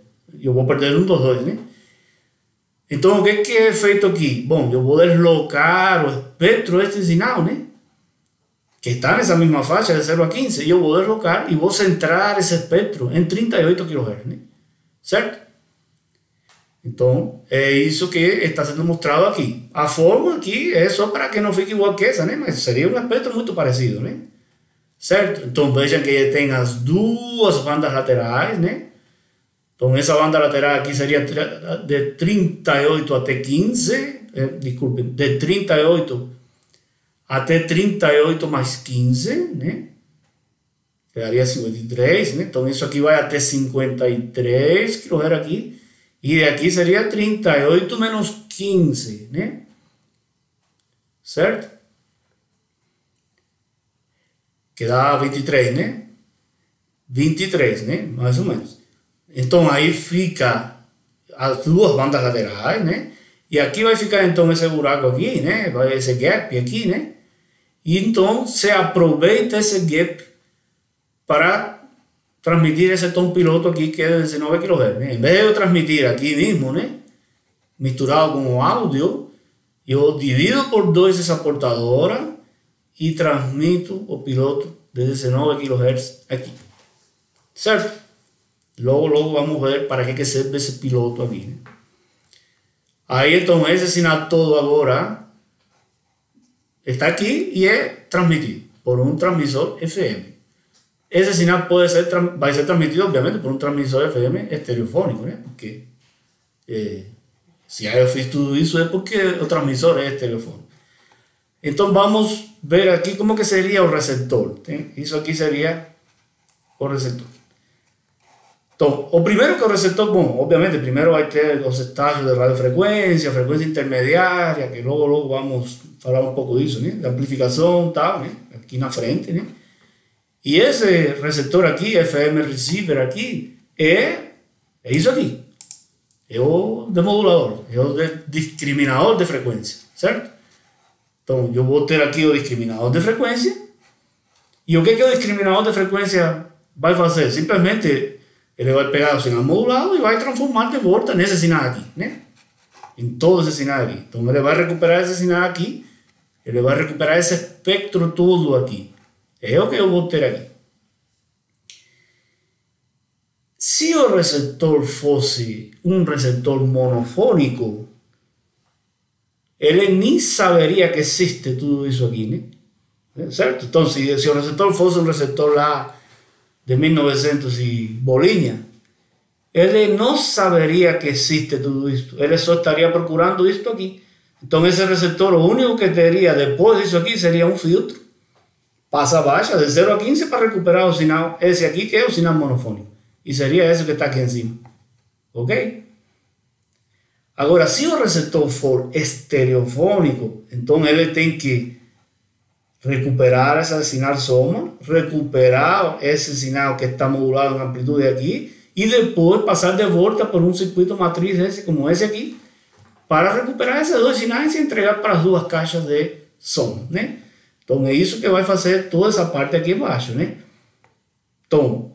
um dos dois, né? Então, o que é feito aqui? Bom, eu vou deslocar o espectro deste sinal, né? Que está nessa mesma faixa de 0 a 15, e eu vou deslocar e vou centrar esse espectro em 38 kHz, né? Certo? Então, é isso que está sendo mostrado aqui. A forma aqui é só para que não fique igual que essa, né? Mas seria um espectro muito parecido, né? Certo? Então, vejam que tem as duas bandas laterais, né? Então, essa banda lateral aqui seria de 38 até 15, desculpe, de 38 até 38 mais 15, né? Daria 53, né? Então, isso aqui vai até 53 kHz aqui. E aqui seria 38 menos 15, né? Certo? Que dá 23, né? 23, né? Mais ou menos. Então, aí fica as duas bandas laterais, né? E aqui vai ficar, então, esse buraco aqui, né? Vai esse gap aqui, né? E, então, se aproveita esse gap para transmitir esse tom piloto aqui, que é 19 kHz, né? Em vez de eu transmitir aqui mesmo, né? Misturado com o áudio, eu divido por 2 essa portadora e transmito o piloto de 19 kHz aqui. Certo? Logo vamos ver para que serve esse piloto aqui, né? Aí, então, esse sinal todo agora está aqui e é transmitido por um transmissor FM. Esse sinal vai ser transmitido, obviamente, por um transmissor FM estereofônico, né? Porque se eu fiz tudo isso é porque o transmissor é estereofônico. Então, vamos ver aqui como que seria o receptor. Isso aqui seria o receptor. Então, o primeiro que o receptor, bom, obviamente, primeiro vai ter os estágios de radiofrequência, frequência intermediária, que logo vamos falar um pouco disso, né? Da amplificação e tal, né? Aqui na frente, né? E esse receptor aqui, FM receiver aqui, é isso aqui. É o demodulador, é o discriminador de frequência, certo? Então, eu vou ter aqui o discriminador de frequência. E o que o discriminador de frequência vai fazer? Simplesmente ele vai pegar o sinal modulado e vai transformar de volta nesse sinal aqui, né? Em todo esse sinal aqui. Então ele vai recuperar esse sinal aqui, ele vai recuperar esse espectro todo aqui. É o que eu vou ter aqui. Se o receptor fosse um receptor monofônico, ele nem saberia que existe tudo isso aqui, né? Certo? Então, se o receptor fosse um receptor lá de 1900 e bolinha, ele não saberia que existe tudo isso. Ele só estaria procurando isto aqui. Então, esse receptor, o único que teria depois disso aqui seria um filtro. Passa baixa de 0 a 15 para recuperar o sinal, esse aqui que é o sinal monofônico. E seria esse que está aqui em cima. Ok? Agora, se o receptor for estereofônico, então ele tem que recuperar esse sinal soma, recuperar esse sinal que está modulado em amplitude aqui, e depois passar de volta por um circuito matriz esse, como esse aqui, para recuperar esses dois sinais e entregar para as duas caixas de som, né? Então é isso que vai fazer toda essa parte aqui embaixo, né? Então,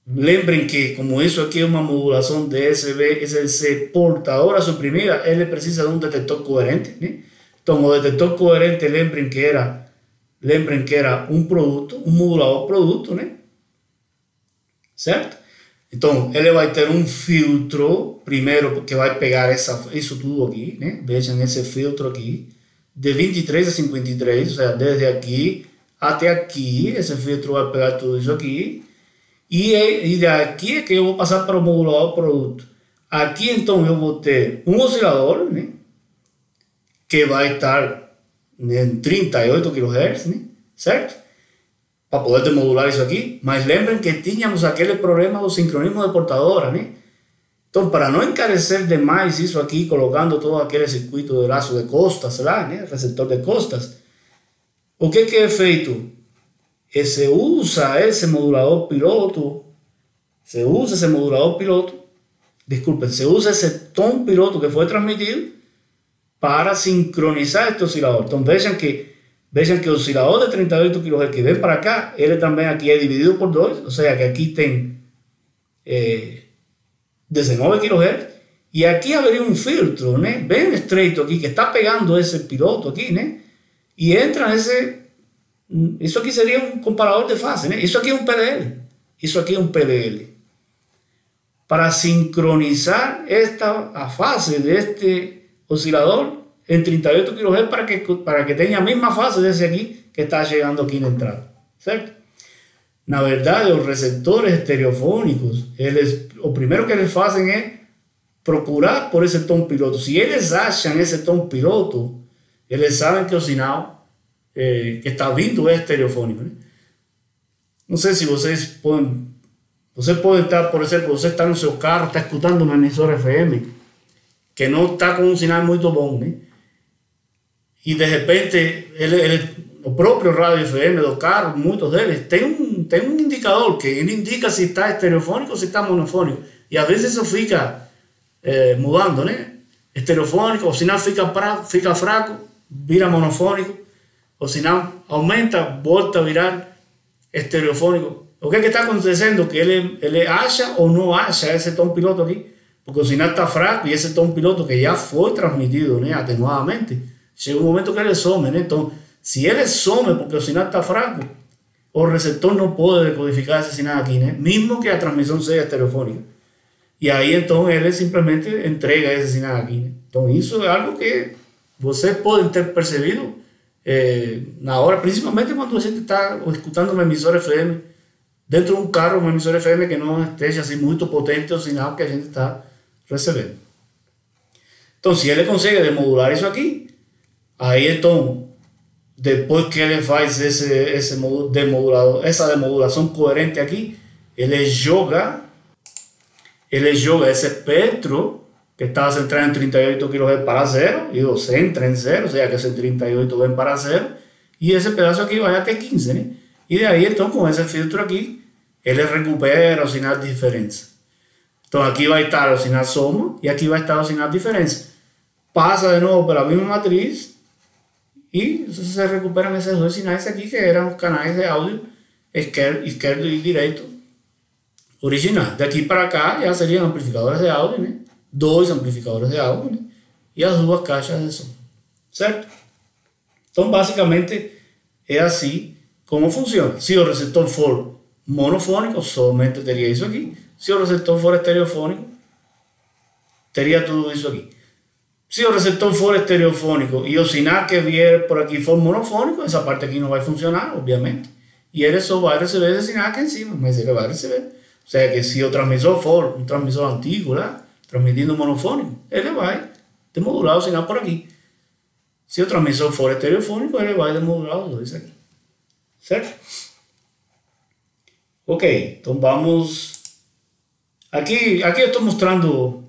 lembrem que como isso aqui é uma modulação DSB, SLC portadora suprimida, ele precisa de um detector coerente, né? Então o detector coerente, lembrem que era um produto, um modulador produto, né? Certo? Então ele vai ter um filtro primeiro que vai pegar isso tudo aqui, né? Vejam esse filtro aqui, de 23 a 53, ou seja, desde aqui até aqui, esse filtro vai pegar tudo isso aqui, e daqui é que eu vou passar para o modulador produto. Aqui então eu vou ter um oscilador, né? Que vai estar em 38 kHz, né? Certo? Para poder demodular isso aqui, mas lembrem que tínhamos aquele problema do sincronismo de portadora, né? Então, para não encarecer demais isso aqui, colocando todo aquele circuito de laço de costas lá, né? Receptor de costas, o que é feito? Se usa esse modulador piloto, se usa esse tom piloto que foi transmitido para sincronizar este oscilador. Então, vejam que o oscilador de 38 kHz que vem para acá, ele também aqui é dividido por 2, ou seja, que aqui tem 19 kHz, e aqui haveria um filtro, né, bem estreito aqui, que está pegando esse piloto aqui, né, e entra nesse, isso aqui seria um comparador de fase, né, isso aqui é um PLL, para sincronizar a fase deste oscilador en 38 kHz para que tenha a mesma fase desse aqui que está chegando aqui na entrada, certo? Na verdade, os receptores estereofônicos, o primeiro que eles fazem é procurar por esse tom piloto. Se eles acham esse tom piloto, eles sabem que o sinal que está vindo é estereofônico, né? Não sei se vocês podem... Você pode estar, por exemplo, você está no seu carro, está escutando uma emissora FM que não está com um sinal muito bom, né? E de repente o próprio rádio FM do carro, muitos deles, tem um indicador que ele indica se está estereofônico ou se está monofônico. E às vezes isso fica mudando, né? Estereofônico, o sinal fica fraco, vira monofônico, o sinal aumenta, volta a virar estereofônico. O que está acontecendo? Que ele acha ou não acha esse tom piloto aqui, porque o sinal está fraco e esse tom piloto que já foi transmitido, né, atenuadamente, chega um momento que ele some, né? Então, se ele some porque o sinal está fraco, o receptor não pode decodificar esse sinal aqui, né? Mesmo que a transmissão seja estereofônica. E aí, então, ele simplesmente entrega esse sinal aqui, né? Então, isso é algo que vocês podem ter percebido na hora, principalmente quando a gente está escutando uma emissora FM dentro de um carro, uma emissora FM que não esteja assim muito potente o sinal que a gente está recebendo. Então, se ele consegue demodular isso aqui, aí então, depois que ele faz essa demodulação coerente aqui, ele joga esse espectro que estava centrado em 38 kHz para zero, e você entra em zero, ou seja, que esse 38 vem para zero, e esse pedaço aqui vai até 15, né? E daí, então, com esse filtro aqui, ele recupera o sinal de diferença. Então, aqui vai estar o sinal soma, e aqui vai estar o sinal de diferença. Passa de novo pela mesma matriz, e se recuperam esses dois sinais aqui, que eram os canais de áudio esquerdo e direito, original. De aquí para acá já seriam amplificadores de áudio, né? 2 amplificadores de áudio, né? E as 2 caixas de som, certo? Então, basicamente, é assim como funciona. Se o receptor for monofônico, somente teria isso aqui. Se o receptor for estereofônico, teria tudo isso aqui. Se o receptor for estereofônico e o sinal que vier por aqui for monofônico, essa parte aqui não vai funcionar, obviamente. E ele só vai receber esse sinal aqui em cima, mas ele vai receber. Ou seja, que se o transmissor for um transmissor antigo lá, transmitindo monofônico, ele vai demodular o sinal por aqui. Se o transmissor for estereofônico, ele vai demodular os dois aqui. Certo? Ok, então vamos... Aqui eu estou mostrando...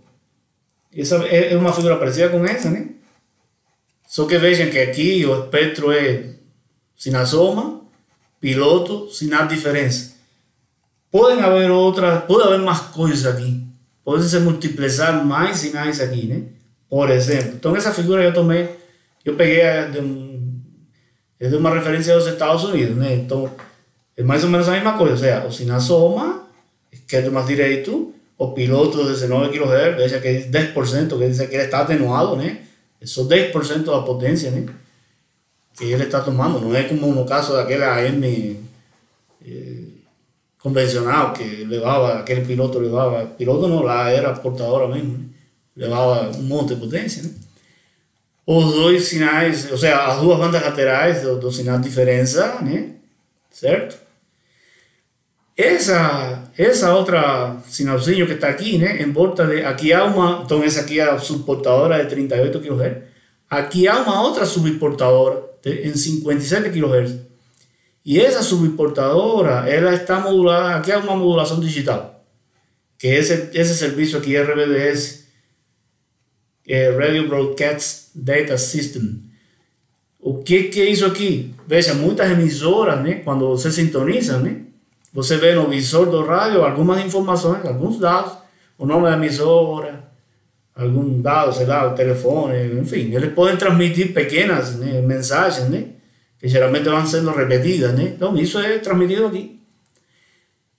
Essa é uma figura parecida com essa, né? Só que vejam que aqui o espectro é sinal soma, piloto, sinal diferença. Pode haver mais coisas aqui. Pode se multiplicar mais sinais aqui, né? Por exemplo, então essa figura eu peguei de uma referência dos Estados Unidos, né? Então é mais ou menos a mesma coisa, ou seja, o sinal soma, esquerdo mais direito, o piloto de 19 kHz, veja que é 10%, que diz que ele está atenuado, né? É só 10% da potência, né? Que ele está tomando, não é como no caso daquela AM convencional que levava, aquele piloto não, lá era portadora mesmo, né? Levava um monte de potência, né? Os dois sinais, ou seja, as 2 bandas laterais do sinal de diferença, né? Certo? Essa outra sinalzinho que está aqui, né? Em volta de, aqui há uma, então essa aqui é a subportadora de 38 kHz. Aqui há uma outra subportadora em 57 kHz. E essa subportadora, ela está modulada, aqui há uma modulação digital. Que esse serviço aqui é RBDS, Radio Broadcast Data System. O que é isso aqui? Veja, muitas emissoras, né? Quando você sintoniza, né? Você vê no visor do rádio algumas informações, alguns dados, o nome da emissora, algum dado, sei lá, o telefone, enfim. Eles podem transmitir pequenas, né, mensagens, né, que geralmente vão sendo repetidas, né. Então isso é transmitido aqui.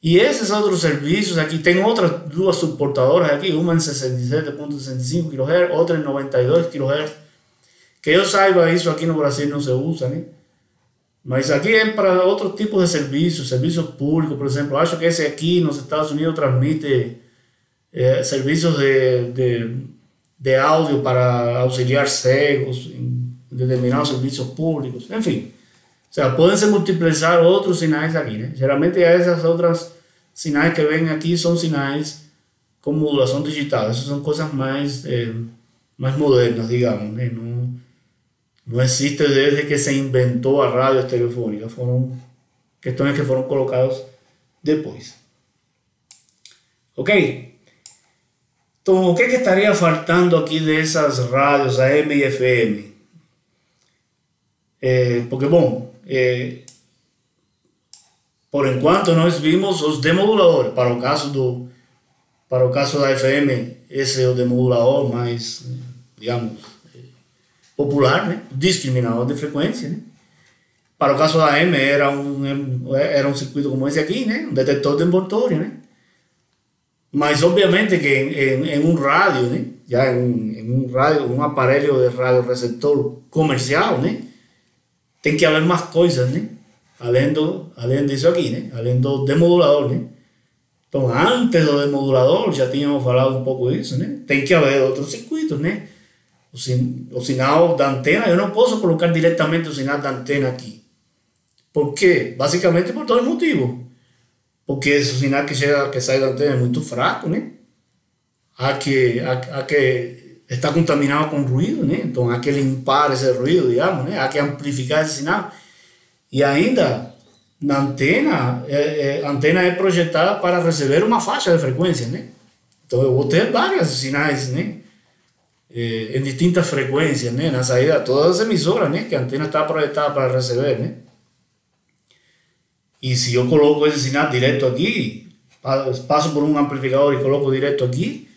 E esses outros serviços aqui, tem outras 2 suportadoras aqui, uma em 67.65 kHz, outra em 92 kHz. Que eu saiba, isso aqui no Brasil não se usa, né. Mas aqui é para outro tipo de serviço público, por exemplo. Acho que esse aqui nos Estados Unidos transmite serviços de áudio para auxiliar cegos em determinados serviços públicos, enfim. O seja, podem se multiplicar outros sinais aqui, né? Geralmente essas outras sinais que vêm aqui são sinais com modulação digital. Essas são coisas mais modernas, digamos, né? Não existe desde que se inventou a rádio estereofônica, foram questões que foram colocadas depois. Ok? Então, o que estaria faltando aqui dessas rádios AM e FM? Porque, bom, por enquanto nós vimos os demoduladores. Para o caso da FM, esse é o demodulador mais, digamos, popular, né? Discriminador de frequência, né? Para o caso da AM era um circuito como esse aqui, né? Um detector de envoltório, né? Mas obviamente que em um rádio, né? Já em um rádio, um aparelho de rádio receptor comercial, né? Tem que haver mais coisas, né? Além disso aqui, né? Além do demodulador, né? Então, antes do demodulador, já tínhamos falado um pouco disso, né? Tem que haver outros circuitos, né? O sinal da antena, eu não posso colocar diretamente o sinal da antena aqui. Por quê? Basicamente por dois motivos. Porque esse sinal que sai da antena é muito fraco, né? Há que está contaminado com ruído, né? Então há que limpar esse ruído, digamos, né? Há que amplificar esse sinal. E ainda, na antena, a antena é projetada para receber uma faixa de frequência, né? Então eu vou ter vários sinais, né? Em distintas frequências, né? Na saída, todas as emissoras, né? Que a antena está projetada para receber, né? E se eu coloco esse sinal direto aqui, passo por um amplificador e coloco direto aqui,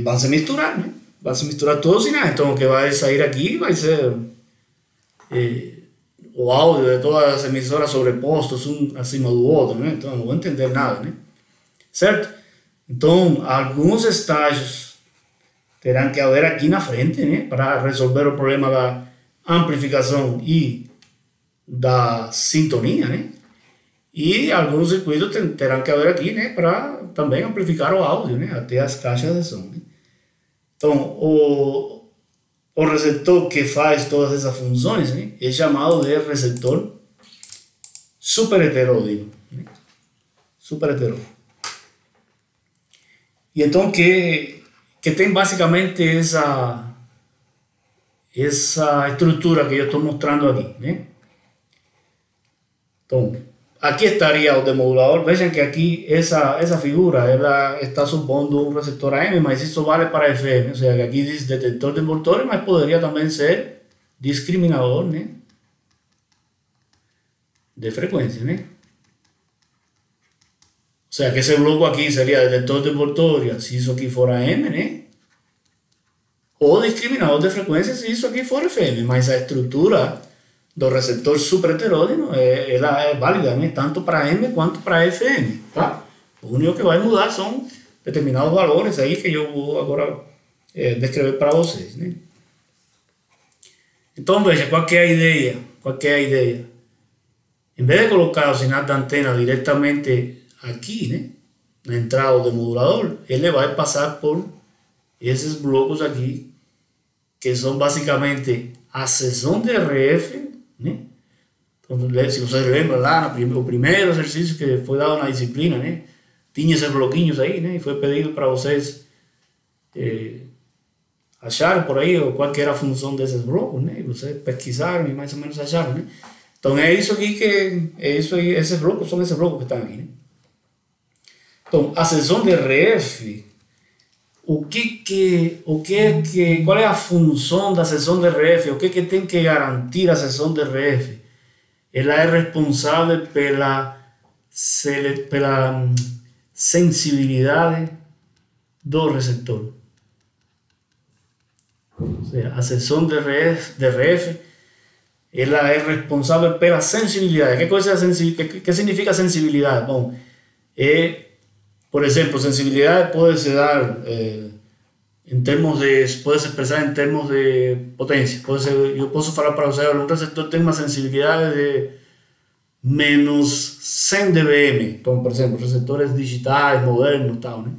vão se misturar, né? Vão se misturar todos os sinais. Então o que vai sair aqui vai ser o áudio de todas as emissoras sobrepostos um acima do outro, né? Então eu não vou entender nada, né? certo? Então, alguns estágios terão que haver aqui na frente, né, para resolver o problema da amplificação e da sintonia, né? E alguns circuitos terão que haver aqui, né, para também amplificar o áudio, né, até as caixas de som, né? Então, o receptor que faz todas essas funções, né, é chamado de receptor superheteródico, né? Superheteródico. E então que tem basicamente essa estrutura que eu estou mostrando aqui, né? Então, aqui estaria o demodulador. Vejam que aqui essa figura ela está supondo um receptor AM, mas isso vale para FM. Ou seja, que aqui diz detector de envoltório, mas poderia também ser discriminador, né, de frequência, né? O sea, que ese bloco aquí sería detector de envoltória si isso aqui for AM, né? Ou discriminador de frequência se isso aqui for FM. Mas a estrutura do receptor superheteródino ela é válida, né? Tanto para AM quanto para FM, tá? O único que vai mudar são determinados valores aí que eu vou agora descrever para vocês, né? Então, veja, qual que é a ideia? Qual que é a ideia? Em vez de colocar o sinal da antena diretamente aqui, né, na entrada do modulador, ele vai passar por esses blocos aqui, que são basicamente a seção de RF, né? Então, se vocês lembram lá no primeiro exercício que foi dado na disciplina, né, tinha esses bloquinhos aí, né, e foi pedido para vocês acharem por aí qual que era a função desses blocos, né, e vocês pesquisaram e mais ou menos acharam, né. Então é isso aqui que é isso aí, esses blocos são esses blocos que estão aqui, né. Então, a seção de RF, qual é a função da seção de RF? O que tem que garantir a seção de RF? Ela é responsável pela sensibilidade do receptor. Ou seja, a seção de RF ela é responsável pela sensibilidade. Que significa sensibilidade? Bom, por exemplo, sensibilidade pode se dar pode se expressar em termos de potência. Eu posso falar para você, um receptor tem uma sensibilidade de menos 100 dBm. Então, por exemplo, receptores digitais, modernos, tal, né?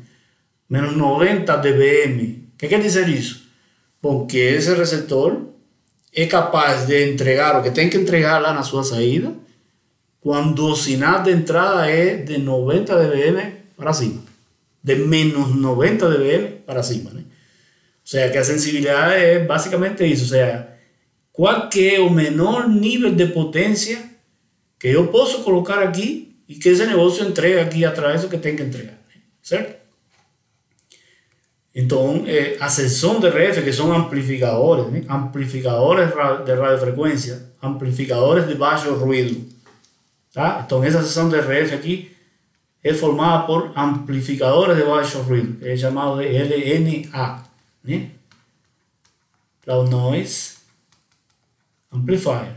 Menos 90 dBm. O que quer dizer isso? Bom, que esse receptor é capaz de entregar o que tem que entregar lá na sua saída quando o sinal de entrada é de 90 dBm para cima, de menos 90 dBm para cima, né? O sea, que a sensibilidade é basicamente isso, ou seja, qual que é o menor nível de potência que eu posso colocar aqui e que esse negócio entrega aqui atrás do que tem que entregar, né? Certo? Então, a seção de RF, que são amplificadores, né? Amplificadores de radiofrequência, amplificadores de baixo ruído, tá? Então, essa seção de RF aqui é formada por amplificadores de baixo ruído, é chamado de LNA, né? Loud Noise Amplifier.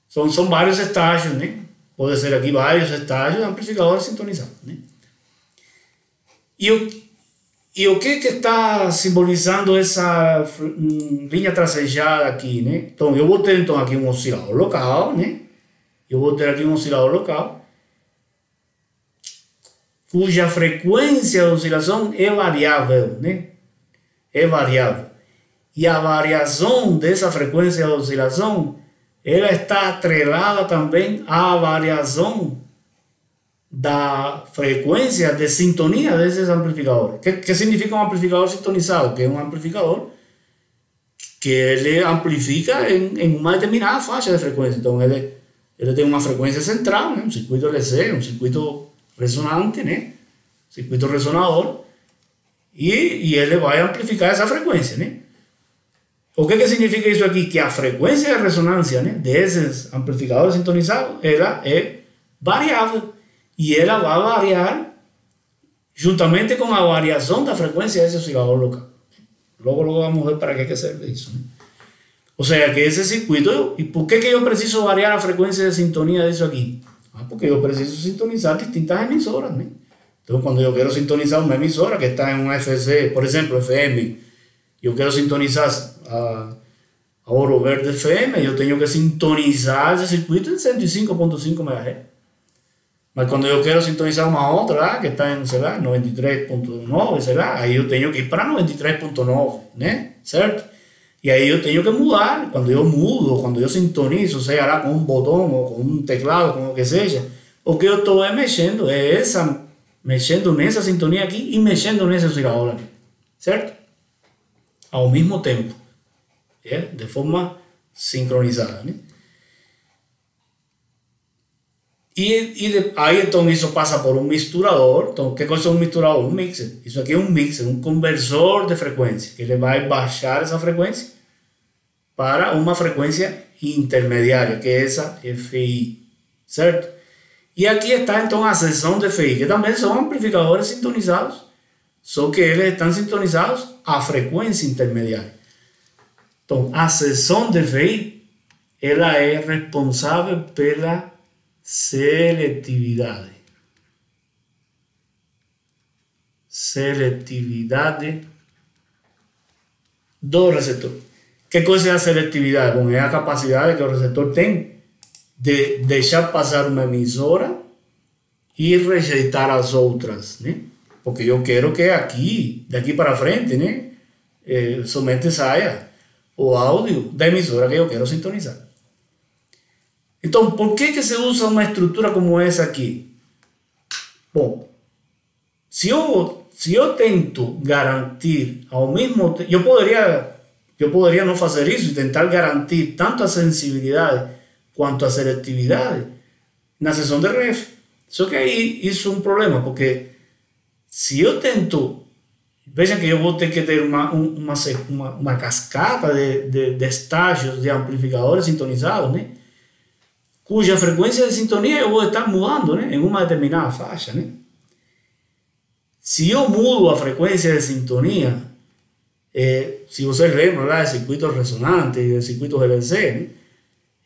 São vários estágios, né? Pode ser aqui vários estágios de amplificadores sintonizados, né? E o que está simbolizando essa linha tracejada aqui, né? Então, eu vou ter então aqui um oscilador local, né? Eu vou ter aqui um oscilador local cuja frequência de oscilação é variável, né? É variável. E a variação dessa frequência de oscilação ela está atrelada também à variação da frequência de sintonia desses amplificadores. Que significa um amplificador sintonizado? Que é um amplificador que ele amplifica em uma determinada faixa de frequência. Então ele tem uma frequência central, né? Um circuito LC, um circuito ressonante, né? Circuito ressonador, e ele vai amplificar essa frequência, né? O que significa isso aqui? Que a frequência de ressonância, né, desses amplificadores sintonizados ela é variável e ela vai variar juntamente com a variação da frequência desse oscilador local. Logo vamos ver para que serve isso, né? Ou seja, que esse circuito, e por que eu preciso variar a frequência de sintonia disso aqui? Porque yo preciso sintonizar distintas emisoras, ¿no? Entonces, cuando yo quiero sintonizar una emisora que está en un FC, por ejemplo, FM, yo quiero sintonizar a Oro Verde FM, yo tengo que sintonizar ese circuito en 105.5 MHz. Pero cuando yo quiero sintonizar una otra, que está en 93.9, ahí yo tengo que ir para 93.9, ¿no? ¿Cierto? Y ahí yo tengo que mudar. Cuando yo mudo, cuando yo sintonizo, sea con un botón o con un teclado, con lo que sea, porque yo estoy mexendo en esa sintonía aquí y mexendo en ese oscilador aquí, ¿cierto? Al mismo tiempo, ¿yeah? De forma sincronizada, ¿no? Ahí entonces eso pasa por un misturador. Entonces, ¿qué cosa es un misturador? Un mixer. Eso aquí es un mixer, un conversor de frecuencia que le va a bajar esa frecuencia para una frecuencia intermediaria, que es esa FI, ¿cierto? Y aquí está entonces la sección de FI, que también son amplificadores sintonizados, solo que ellos están sintonizados a frecuencia intermediaria. Entonces, la sección de FI, ella es responsable por la seletividad do receptor. ¿Qué cosa es la selectividad? Bueno, es la capacidad que el receptor tenga de dejar pasar una emisora y rejeitar las otras, ¿no? Porque yo quiero que aquí, de aquí para frente, ¿no? Somente salga o audio de emisora que yo quiero sintonizar. Entonces, ¿por qué que se usa una estructura como esa aquí? Bueno, si yo tento garantir ao mismo tempo, eu poderia não fazer isso e tentar garantir tanto a sensibilidade quanto a seletividade na seção de ref. Só que aí isso é um problema, porque se eu tento, veja que eu vou ter que ter uma cascata de estágios de amplificadores sintonizados, né? Cuja frequência de sintonia eu vou estar mudando, né? Em uma determinada faixa, né? Se eu mudo a frequência de sintonia, se vocês lembram lá de circuitos ressonantes e de circuitos LC, né?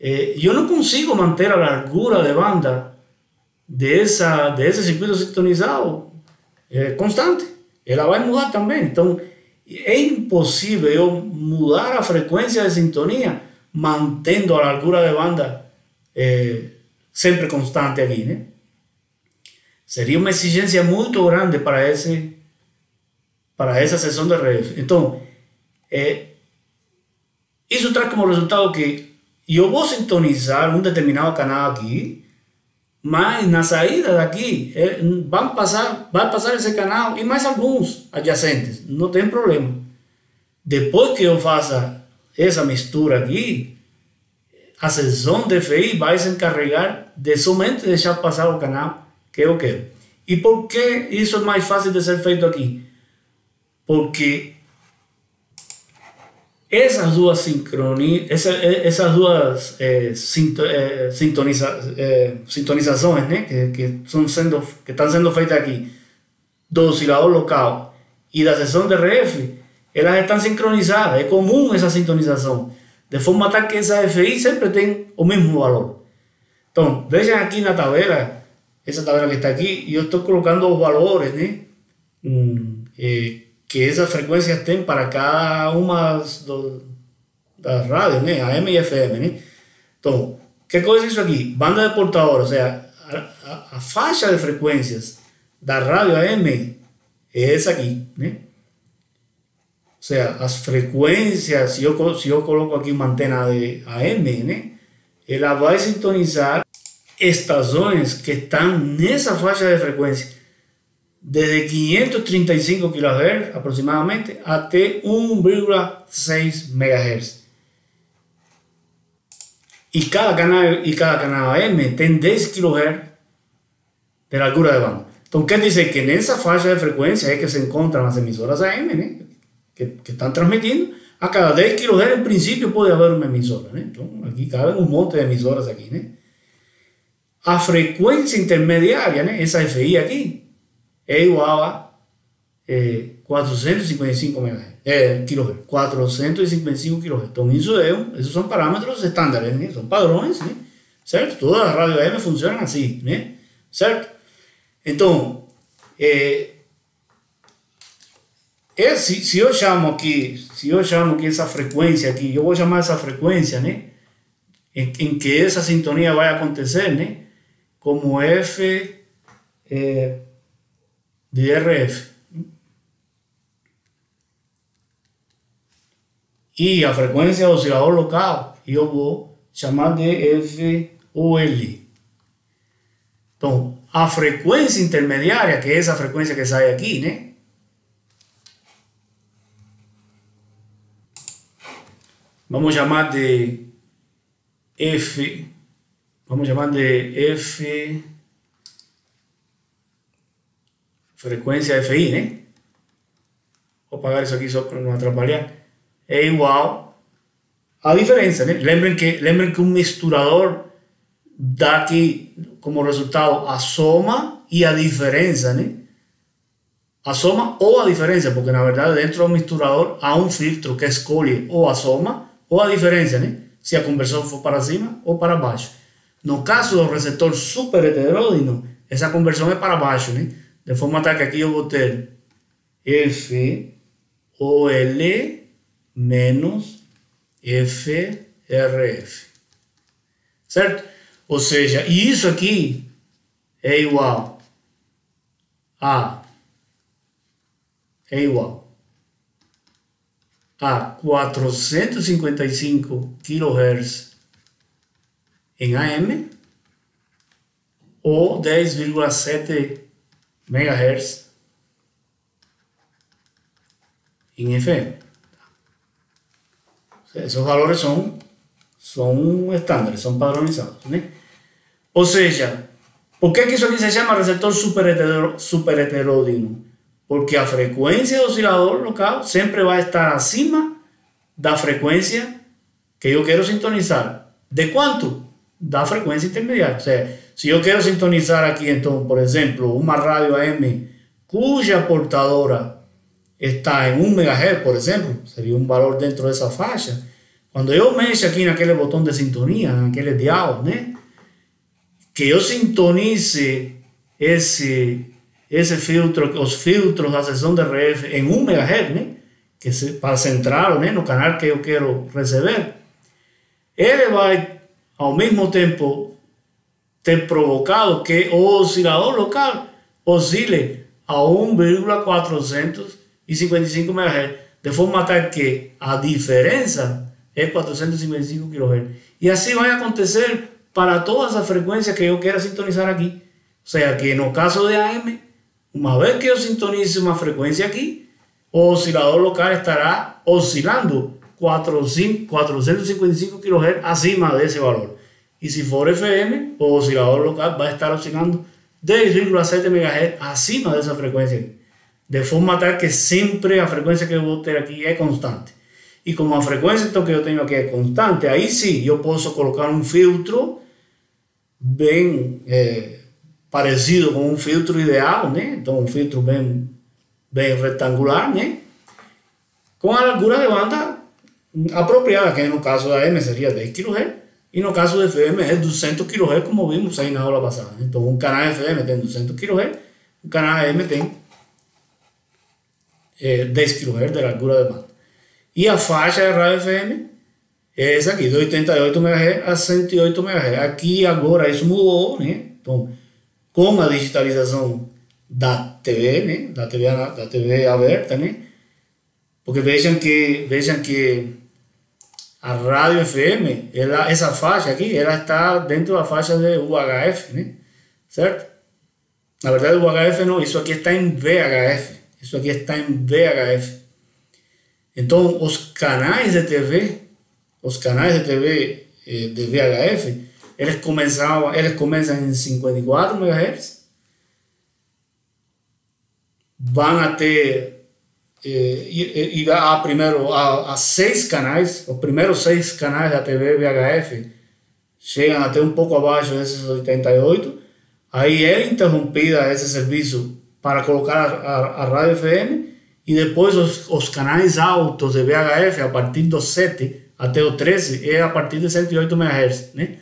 Eu não consigo manter a largura de banda desse circuito sintonizado constante. Ela vai mudar também. Então, é impossível eu mudar a frequência de sintonia mantendo a largura de banda sempre constante aqui, né? Seria uma exigência muito grande para essa seção de RF. Então, isso traz como resultado que eu vou sintonizar um determinado canal aqui, mas na saída daqui vai passar esse canal e mais alguns adjacentes, não tem problema. Depois que eu faça essa mistura aqui, a seção de FI vai se encarregar de somente deixar passar o canal que eu quero. E por que isso é mais fácil de ser feito aqui? Porque essas duas sintonizações, né, que estão sendo feitas aqui, do oscilador local e da seção de RF, elas estão sincronizadas. É comum essa sintonização, de forma tal que essa FI sempre tem o mesmo valor. Então, vejam aqui na tabela, essa tabela que está aqui, e eu estou colocando os valores, né, que essas frequências têm para cada uma das rádios, né, AM e FM, né? Então, que coisa é isso aqui? Banda de portador, ou seja, a faixa de frequências da rádio AM é essa aqui, né? Ou seja, as frequências, se eu coloco aqui uma antena de AM, né, ela vai sintonizar estações que estão nessa faixa de frequência, desde 535 kHz aproximadamente até 1,6 MHz. E cada canal AM tem 10 kHz de largura de banda. Então quer dizer que nessa faixa de frequência é que se encontram as emissoras AM, né, que estão transmitindo. A cada 10 kHz em princípio pode haver uma emissora, né? Então aqui cabem um monte de emissoras aqui, né? A frequência intermediária, né, essa FI aqui, é igual a 455 kHz, 455 kHz. Então, esses são parâmetros estándares, né? São padrões, né? certo? Todas as rádios AM funcionam assim, né? Certo? Então, se eu chamo aqui essa frequência aqui, eu vou chamar essa frequência, né? Em que essa sintonia vai acontecer, né? Como F de RF. E a frequência oscilador local eu vou chamar de FOL. Então, a frequência intermediária, que é essa frequência que sai aqui, né? Vamos chamar de F. Vamos chamar de F. Frequência FI, né? Vou apagar isso aqui só para não atrapalhar. É igual a diferença, né? Lembrem que um misturador dá aqui como resultado a soma e a diferença, né? A soma ou a diferença, porque na verdade dentro do misturador há um filtro que escolhe ou a soma ou a diferença, né? Se a conversão for para cima ou para baixo. No caso do receptor super heteródino, essa conversão é para baixo, né? De forma tal que aqui eu vou ter FOL menos FRF. Certo? Ou seja, e isso aqui é igual a 455 kHz em AM ou 10,7 MHz em FM. Esses valores são estándares, são padronizados, né? Ou seja, por que isso aqui se chama receptor super heteródino? Porque a frequência do oscilador local sempre vai estar acima da frequência que eu quero sintonizar. De quanto? Da frequência intermediária. Ou seja, se eu quero sintonizar aqui, então, por exemplo, uma rádio AM cuja portadora está em 1 MHz, por exemplo, seria um valor dentro dessa faixa. Quando eu mexo aqui naquele botão de sintonia, naquele dial, né, que eu sintonize esse filtro, os filtros da seção de RF em 1 MHz, né, que para centrá-lo, né, no canal que eu quero receber, ele vai, ao mesmo tempo, ter provocado que o oscilador local oscile a 1,455 MHz, de forma tal que a diferença é 455 kHz. E assim vai acontecer para todas as frequências que eu quero sintonizar aqui. Ou seja, que no caso de AM, uma vez que eu sintonize uma frequência aqui, o oscilador local estará oscilando 455 kHz acima desse valor. E se for FM, o oscilador local vai estar oscilando 10,7 MHz acima dessa frequência. De forma tal que sempre a frequência que eu vou ter aqui é constante. E como a frequência então, que eu tenho aqui é constante, aí sim eu posso colocar um filtro bem parecido com um filtro ideal, né? Então um filtro bem retangular, né? Com a largura de banda apropriada, que no caso da AM seria 10 kHz e no caso do FM é 200 kHz, como vimos aí na aula passada. Então um canal FM tem 200 kHz, um canal AM tem 10 kHz de largura de banda. E a faixa de rádio FM é essa aqui, de 88 MHz a 108 MHz. Aqui agora isso mudou, né? Então, com a digitalização da TV, né? Da TV aberta, né? Porque vejam que a rádio FM, essa faixa aqui, ela está dentro da faixa de UHF, né? Certo? Na verdade, o UHF não, isso aqui está em VHF. Isso aqui está em VHF. Então, os canais de TV de VHF, eles começam em 54 MHz, vão até primeiro a 6 canais, os primeiros 6 canais da TV VHF chegam até um pouco abaixo desses 88, aí é interrompida esse serviço para colocar a rádio FM, e depois os canais altos de VHF, a partir do 7 até o 13, é a partir de 108 MHz, né?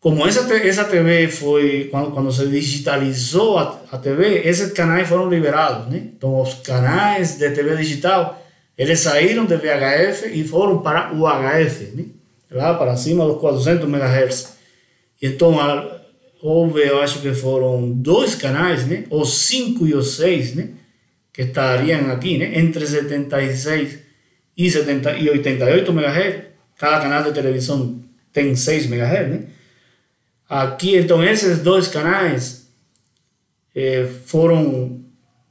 como esa TV fue, cuando se digitalizó a TV, esos canales fueron liberados, ¿no? Entonces, los canales de TV digital, eles saíram de VHF e foram para UHF, né? Lá para cima dos 400 MHz. Então, houve, eu acho que foram 2 canais, né? Os 5 e os 6, né? Que estariam aqui, né? Entre 76 e 88 MHz. Cada canal de televisão tem 6 MHz, né? Aqui, então, esses 2 canais foram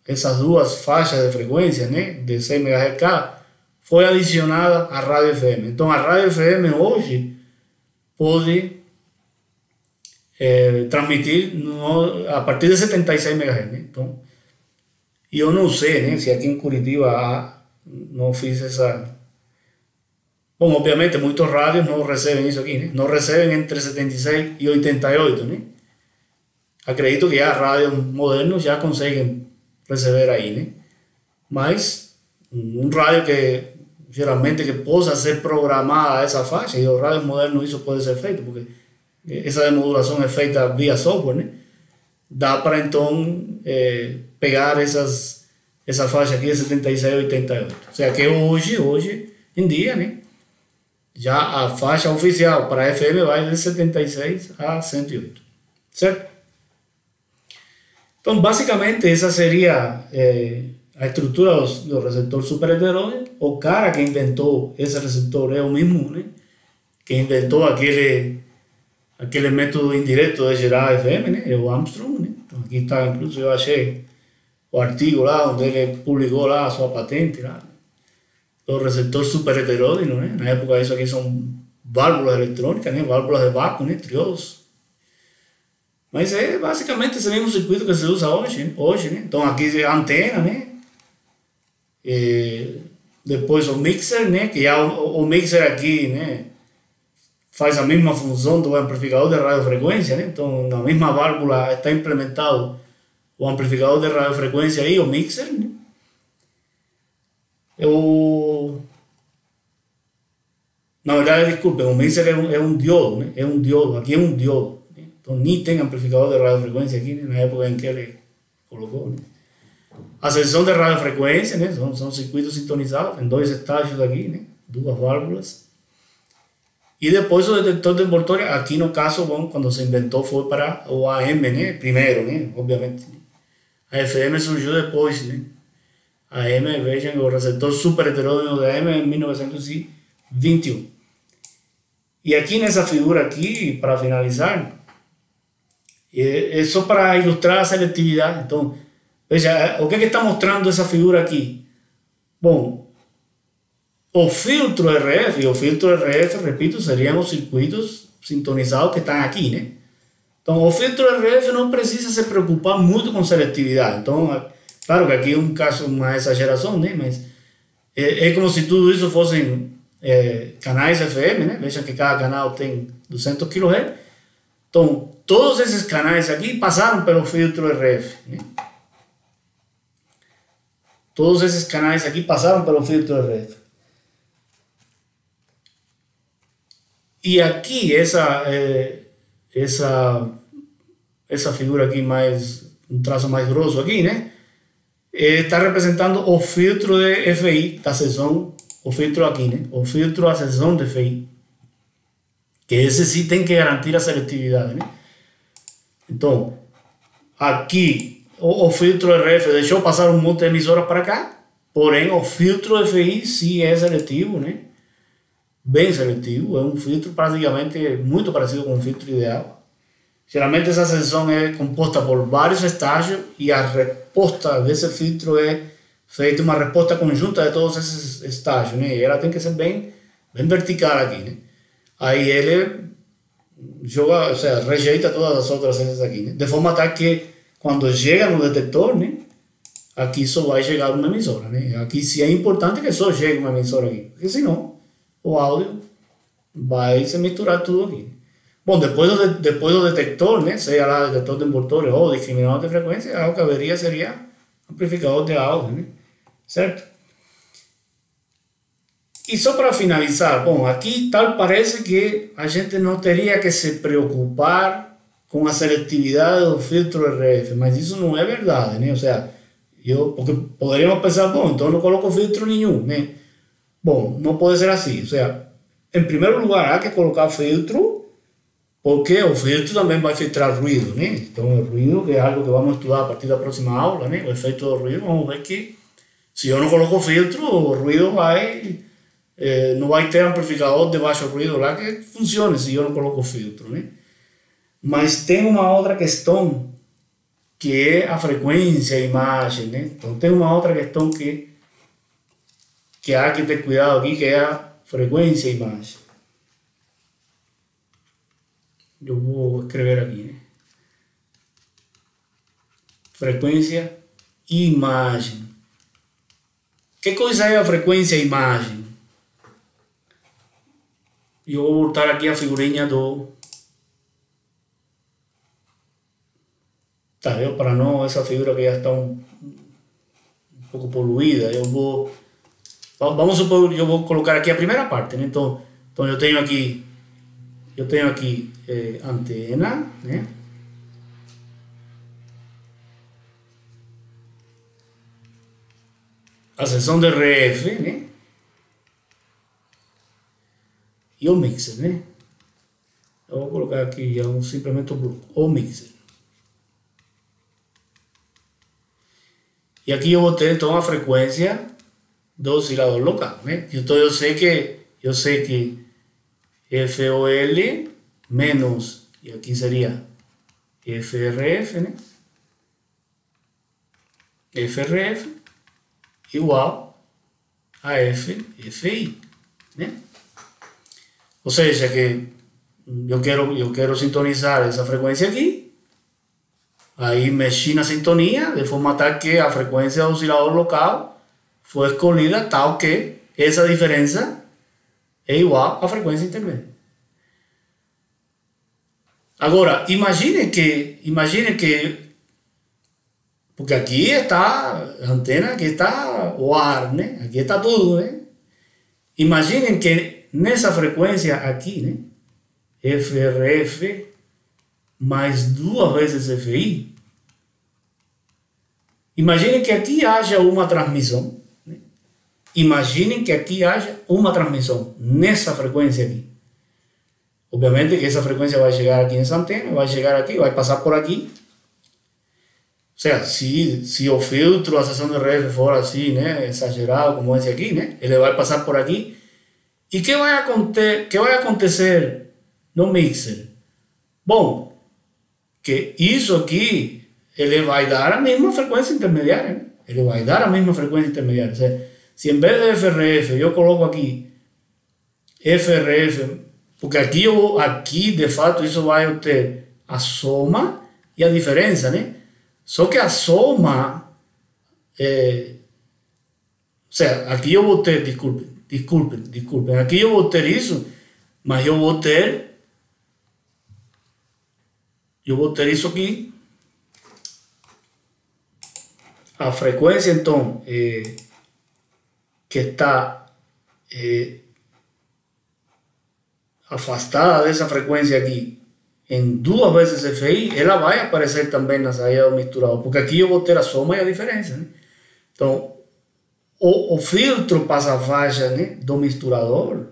essas 2 faixas de frequência, né, de 6 MHz cada, foi adicionada à rádio FM. Então, a rádio FM hoje pode transmitir a partir de 76 MHz. Né? Então, e eu não sei, né, se aqui em Curitiba não fiz essa... Bom, obviamente, muitos rádios não recebem isso aqui, né? Não recebem entre 76 e 88, né? Acredito que já rádios modernos já conseguem receber aí, né? Mas rádio que geralmente que possa ser programada essa faixa, e os rádios modernos isso pode ser feito, porque essa demodulação é feita via software, né? Dá para então pegar essa faixa aqui de 76 e 88. Ou seja, que hoje em dia, né? Já a faixa oficial para a FM vai de 76 a 108, certo? Então, basicamente, essa seria a estrutura do receptor super heterôneo. O cara que inventou esse receptor é o mesmo, né? Que inventou aquele método indireto de gerar FM, né? É o Armstrong, né? Então, aqui está, incluso, eu achei o artigo lá, onde ele publicou lá a sua patente, lá. O receptor super heterôneo, né? Na época, isso aqui são válvulas eletrônicas, né? Válvulas de vácuo, né? Triodos. Mas é basicamente esse mesmo circuito que se usa hoje, né? Então aqui é a antena, né? E depois o mixer, né? Que é o mixer aqui, né? Faz a mesma função do amplificador de radiofrequência, né? Então na mesma válvula está implementado o amplificador de radiofrequência e o mixer, né? Na verdade, desculpem, o mixer é um diodo, né? É um diodo, aqui é um diodo. Então, nem tem amplificador de radiofrequência aqui, né, na época em que ele colocou. Né? A seção de radiofrequência, né, são circuitos sintonizados em 2 estágios aqui, né, 2 válvulas. E depois o detector de envoltório, aqui no caso, bom, quando se inventou foi para o AM, né, primeiro, né, obviamente. A FM surgiu depois, né. A AM, vejam, o receptor super heterôneo da AM em 1921. E aqui nessa figura aqui, para finalizar, é só para ilustrar a seletividade. Então, veja, o que está mostrando essa figura aqui? Bom, o filtro RF e o filtro RF, repito, seriam os circuitos sintonizados que estão aqui, né? Então, o filtro RF não precisa se preocupar muito com seletividade. Então, claro que aqui é um caso, uma exageração, né? Mas é como se tudo isso fossem canais FM, né? Veja que cada canal tem 200 kHz. Então, todos esses canais aqui passaram pelo filtro RF, né? Todos esses canais aqui passaram pelo filtro RF. E aqui, essa figura aqui, um traço mais grosso aqui, né? Está representando o filtro de FI da seção, o filtro aqui, né? O filtro da seção de FI. Que esse sim tem que garantir a seletividade, né? Então, aqui o filtro RF deixou passar um monte de emissoras para cá, porém o filtro FI sim é seletivo, né? Bem seletivo, é um filtro praticamente muito parecido com um filtro ideal. Geralmente essa seção é composta por vários estágios e a resposta desse filtro é feita uma resposta conjunta de todos esses estágios, né? E ela tem que ser bem vertical aqui, né? Aí ele joga, ou seja, rejeita todas as outras essas aqui, né? De forma tal que quando chega no detector, né? Aqui só vai chegar uma emissora, né? Aqui sim é importante que só chegue uma emissora aqui, porque senão o áudio vai se misturar tudo aqui. Bom, depois do detector, né? Seja lá detector de envoltório ou discriminador de frequência, o que haveria seria amplificador de áudio, né? Certo? E só para finalizar, bom, aqui tal parece que a gente não teria que se preocupar com a seletividade do filtro RF, mas isso não é verdade, né? Ou seja, porque poderíamos pensar, bom, então não coloco filtro nenhum, né? Bom, não pode ser assim, ou seja, em primeiro lugar há que colocar filtro, porque o filtro também vai filtrar ruído, né? Então o ruído, que é algo que vamos estudar a partir da próxima aula, né? O efeito do ruído, vamos ver que se eu não coloco filtro, o ruído não vai ter amplificador de baixo ruído lá que funcione se eu não coloco filtro, né? Mas tem uma outra questão que é a frequência e imagem, né? Então tem uma outra questão que há que ter cuidado aqui, que é a frequência e imagem. Eu vou escrever aqui, né? Frequência e imagem. Que coisa é a frequência e imagem? Eu vou voltar aqui a figurinha do... Tá, para não, essa figura que já está um pouco poluída, vamos supor que eu vou colocar aqui a primeira parte, né? Então eu tenho aqui antena, né? A seção de RF, né? E o mixer, né? Eu vou colocar aqui simplesmente o mixer. E aqui eu vou ter então a frequência do oscilador local, né? Então eu sei que FOL menos, e aqui seria FRF, né? FRF igual a FI, né? Ou seja, que eu quero sintonizar essa frequência aqui. Aí mexi na sintonia de forma tal que a frequência do oscilador local foi escolhida tal que essa diferença é igual à frequência intermédia. Agora, imagine que porque aqui está a antena, aqui está o ar, né? Aqui está tudo, né? Imaginem que nessa frequência aqui, né? FRF mais 2 vezes FI. Imaginem que aqui haja uma transmissão, né? Imaginem que aqui haja uma transmissão nessa frequência aqui. Obviamente que essa frequência vai chegar aqui nessa antena, vai chegar aqui, vai passar por aqui. Ou seja, se o filtro, a seção de RF for assim, né, exagerado como esse aqui, né, ele vai passar por aqui. E que vai acontecer no mixer? Bom, que isso aqui, ele vai dar a mesma frequência intermediária, né? Ele vai dar a mesma frequência intermediária. Ou seja, se em vez de FRF eu coloco aqui FRF, porque aqui de fato isso vai ter a soma e a diferença, né? Só que a soma, ou seja, aqui eu vou ter, desculpem, aqui eu vou ter isso, mas eu vou ter isso aqui, a frequência então, que está afastada dessa frequência aqui, em 2 vezes FI, ela vai aparecer também na saída do misturador, porque aqui eu vou ter a soma e a diferença, né? Então, o filtro passa-faixa, né, do misturador,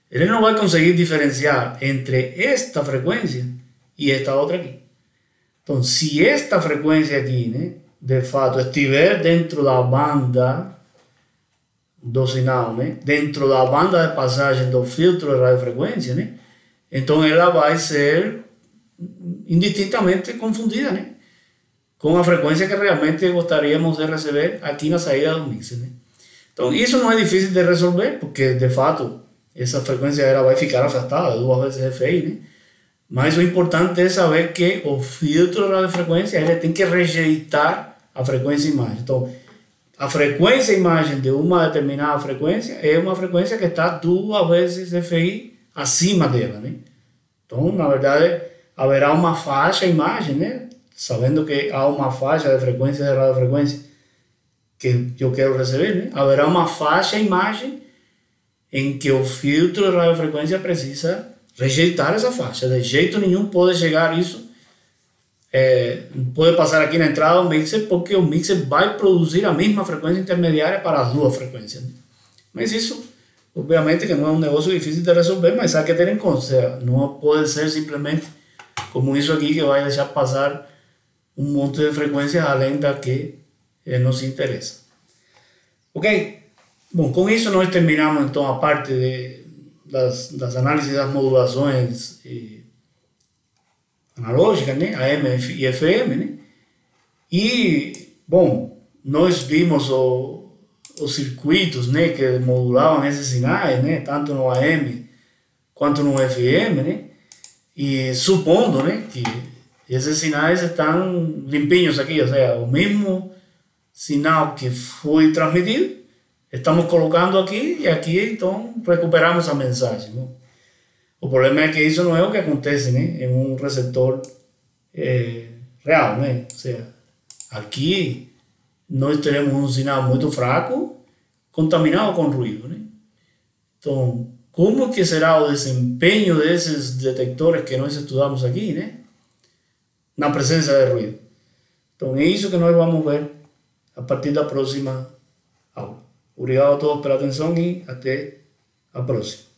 ele não vai conseguir diferenciar entre esta frequência e esta outra aqui. Então, se esta frequência aqui, né, de fato, estiver dentro da banda do sinal, né, dentro da banda de passagem do filtro de radiofrequência, né, então ela vai ser indistintamente confundida, né, com a frequência que realmente gostaríamos de receber aqui na saída do mixer, né. Então isso não é difícil de resolver, porque de fato essa frequência ela vai ficar afastada 2 vezes FI, né. Mas o importante é saber que o filtro de radiofrequência ele tem que rejeitar a frequência e imagem. Então a frequência e imagem de uma determinada frequência é uma frequência que está 2 vezes FI acima dela, né? Então, na verdade, haverá uma faixa imagem, né? Sabendo que há uma faixa de frequência de radiofrequência que eu quero receber, né? Haverá uma faixa imagem em que o filtro de radiofrequência precisa rejeitar essa faixa. De jeito nenhum pode chegar isso, pode passar aqui na entrada do mixer, porque o mixer vai produzir a mesma frequência intermediária para as duas frequências. Mas isso, obviamente, que não é um negócio difícil de resolver, mas há que ter em conta. Ou seja, não pode ser simplesmente como isso aqui, que vai deixar passar um monte de frequências além da que nos interessa. Ok? Bom, com isso nós terminamos então a parte das análises das modulações analógicas, né? AM e FM, né? E, bom, nós vimos os circuitos, né, que modulavam esses sinais, né, tanto no AM quanto no FM, né? E supondo, né, que esses sinais estão limpinhos aqui, ou seja, o mesmo sinal que foi transmitido, estamos colocando aqui e aqui então recuperamos a mensagem, né? O problema é que isso não é o que acontece, né, em um receptor real, né? Ou seja, aqui nós teremos um sinal muito fraco contaminado com ruído, né? Então, como que será o desempenho desses detectores que nós estudamos aqui, né, na presença de ruído? Então, é isso que nós vamos ver a partir da próxima aula. Obrigado a todos pela atenção e até a próxima.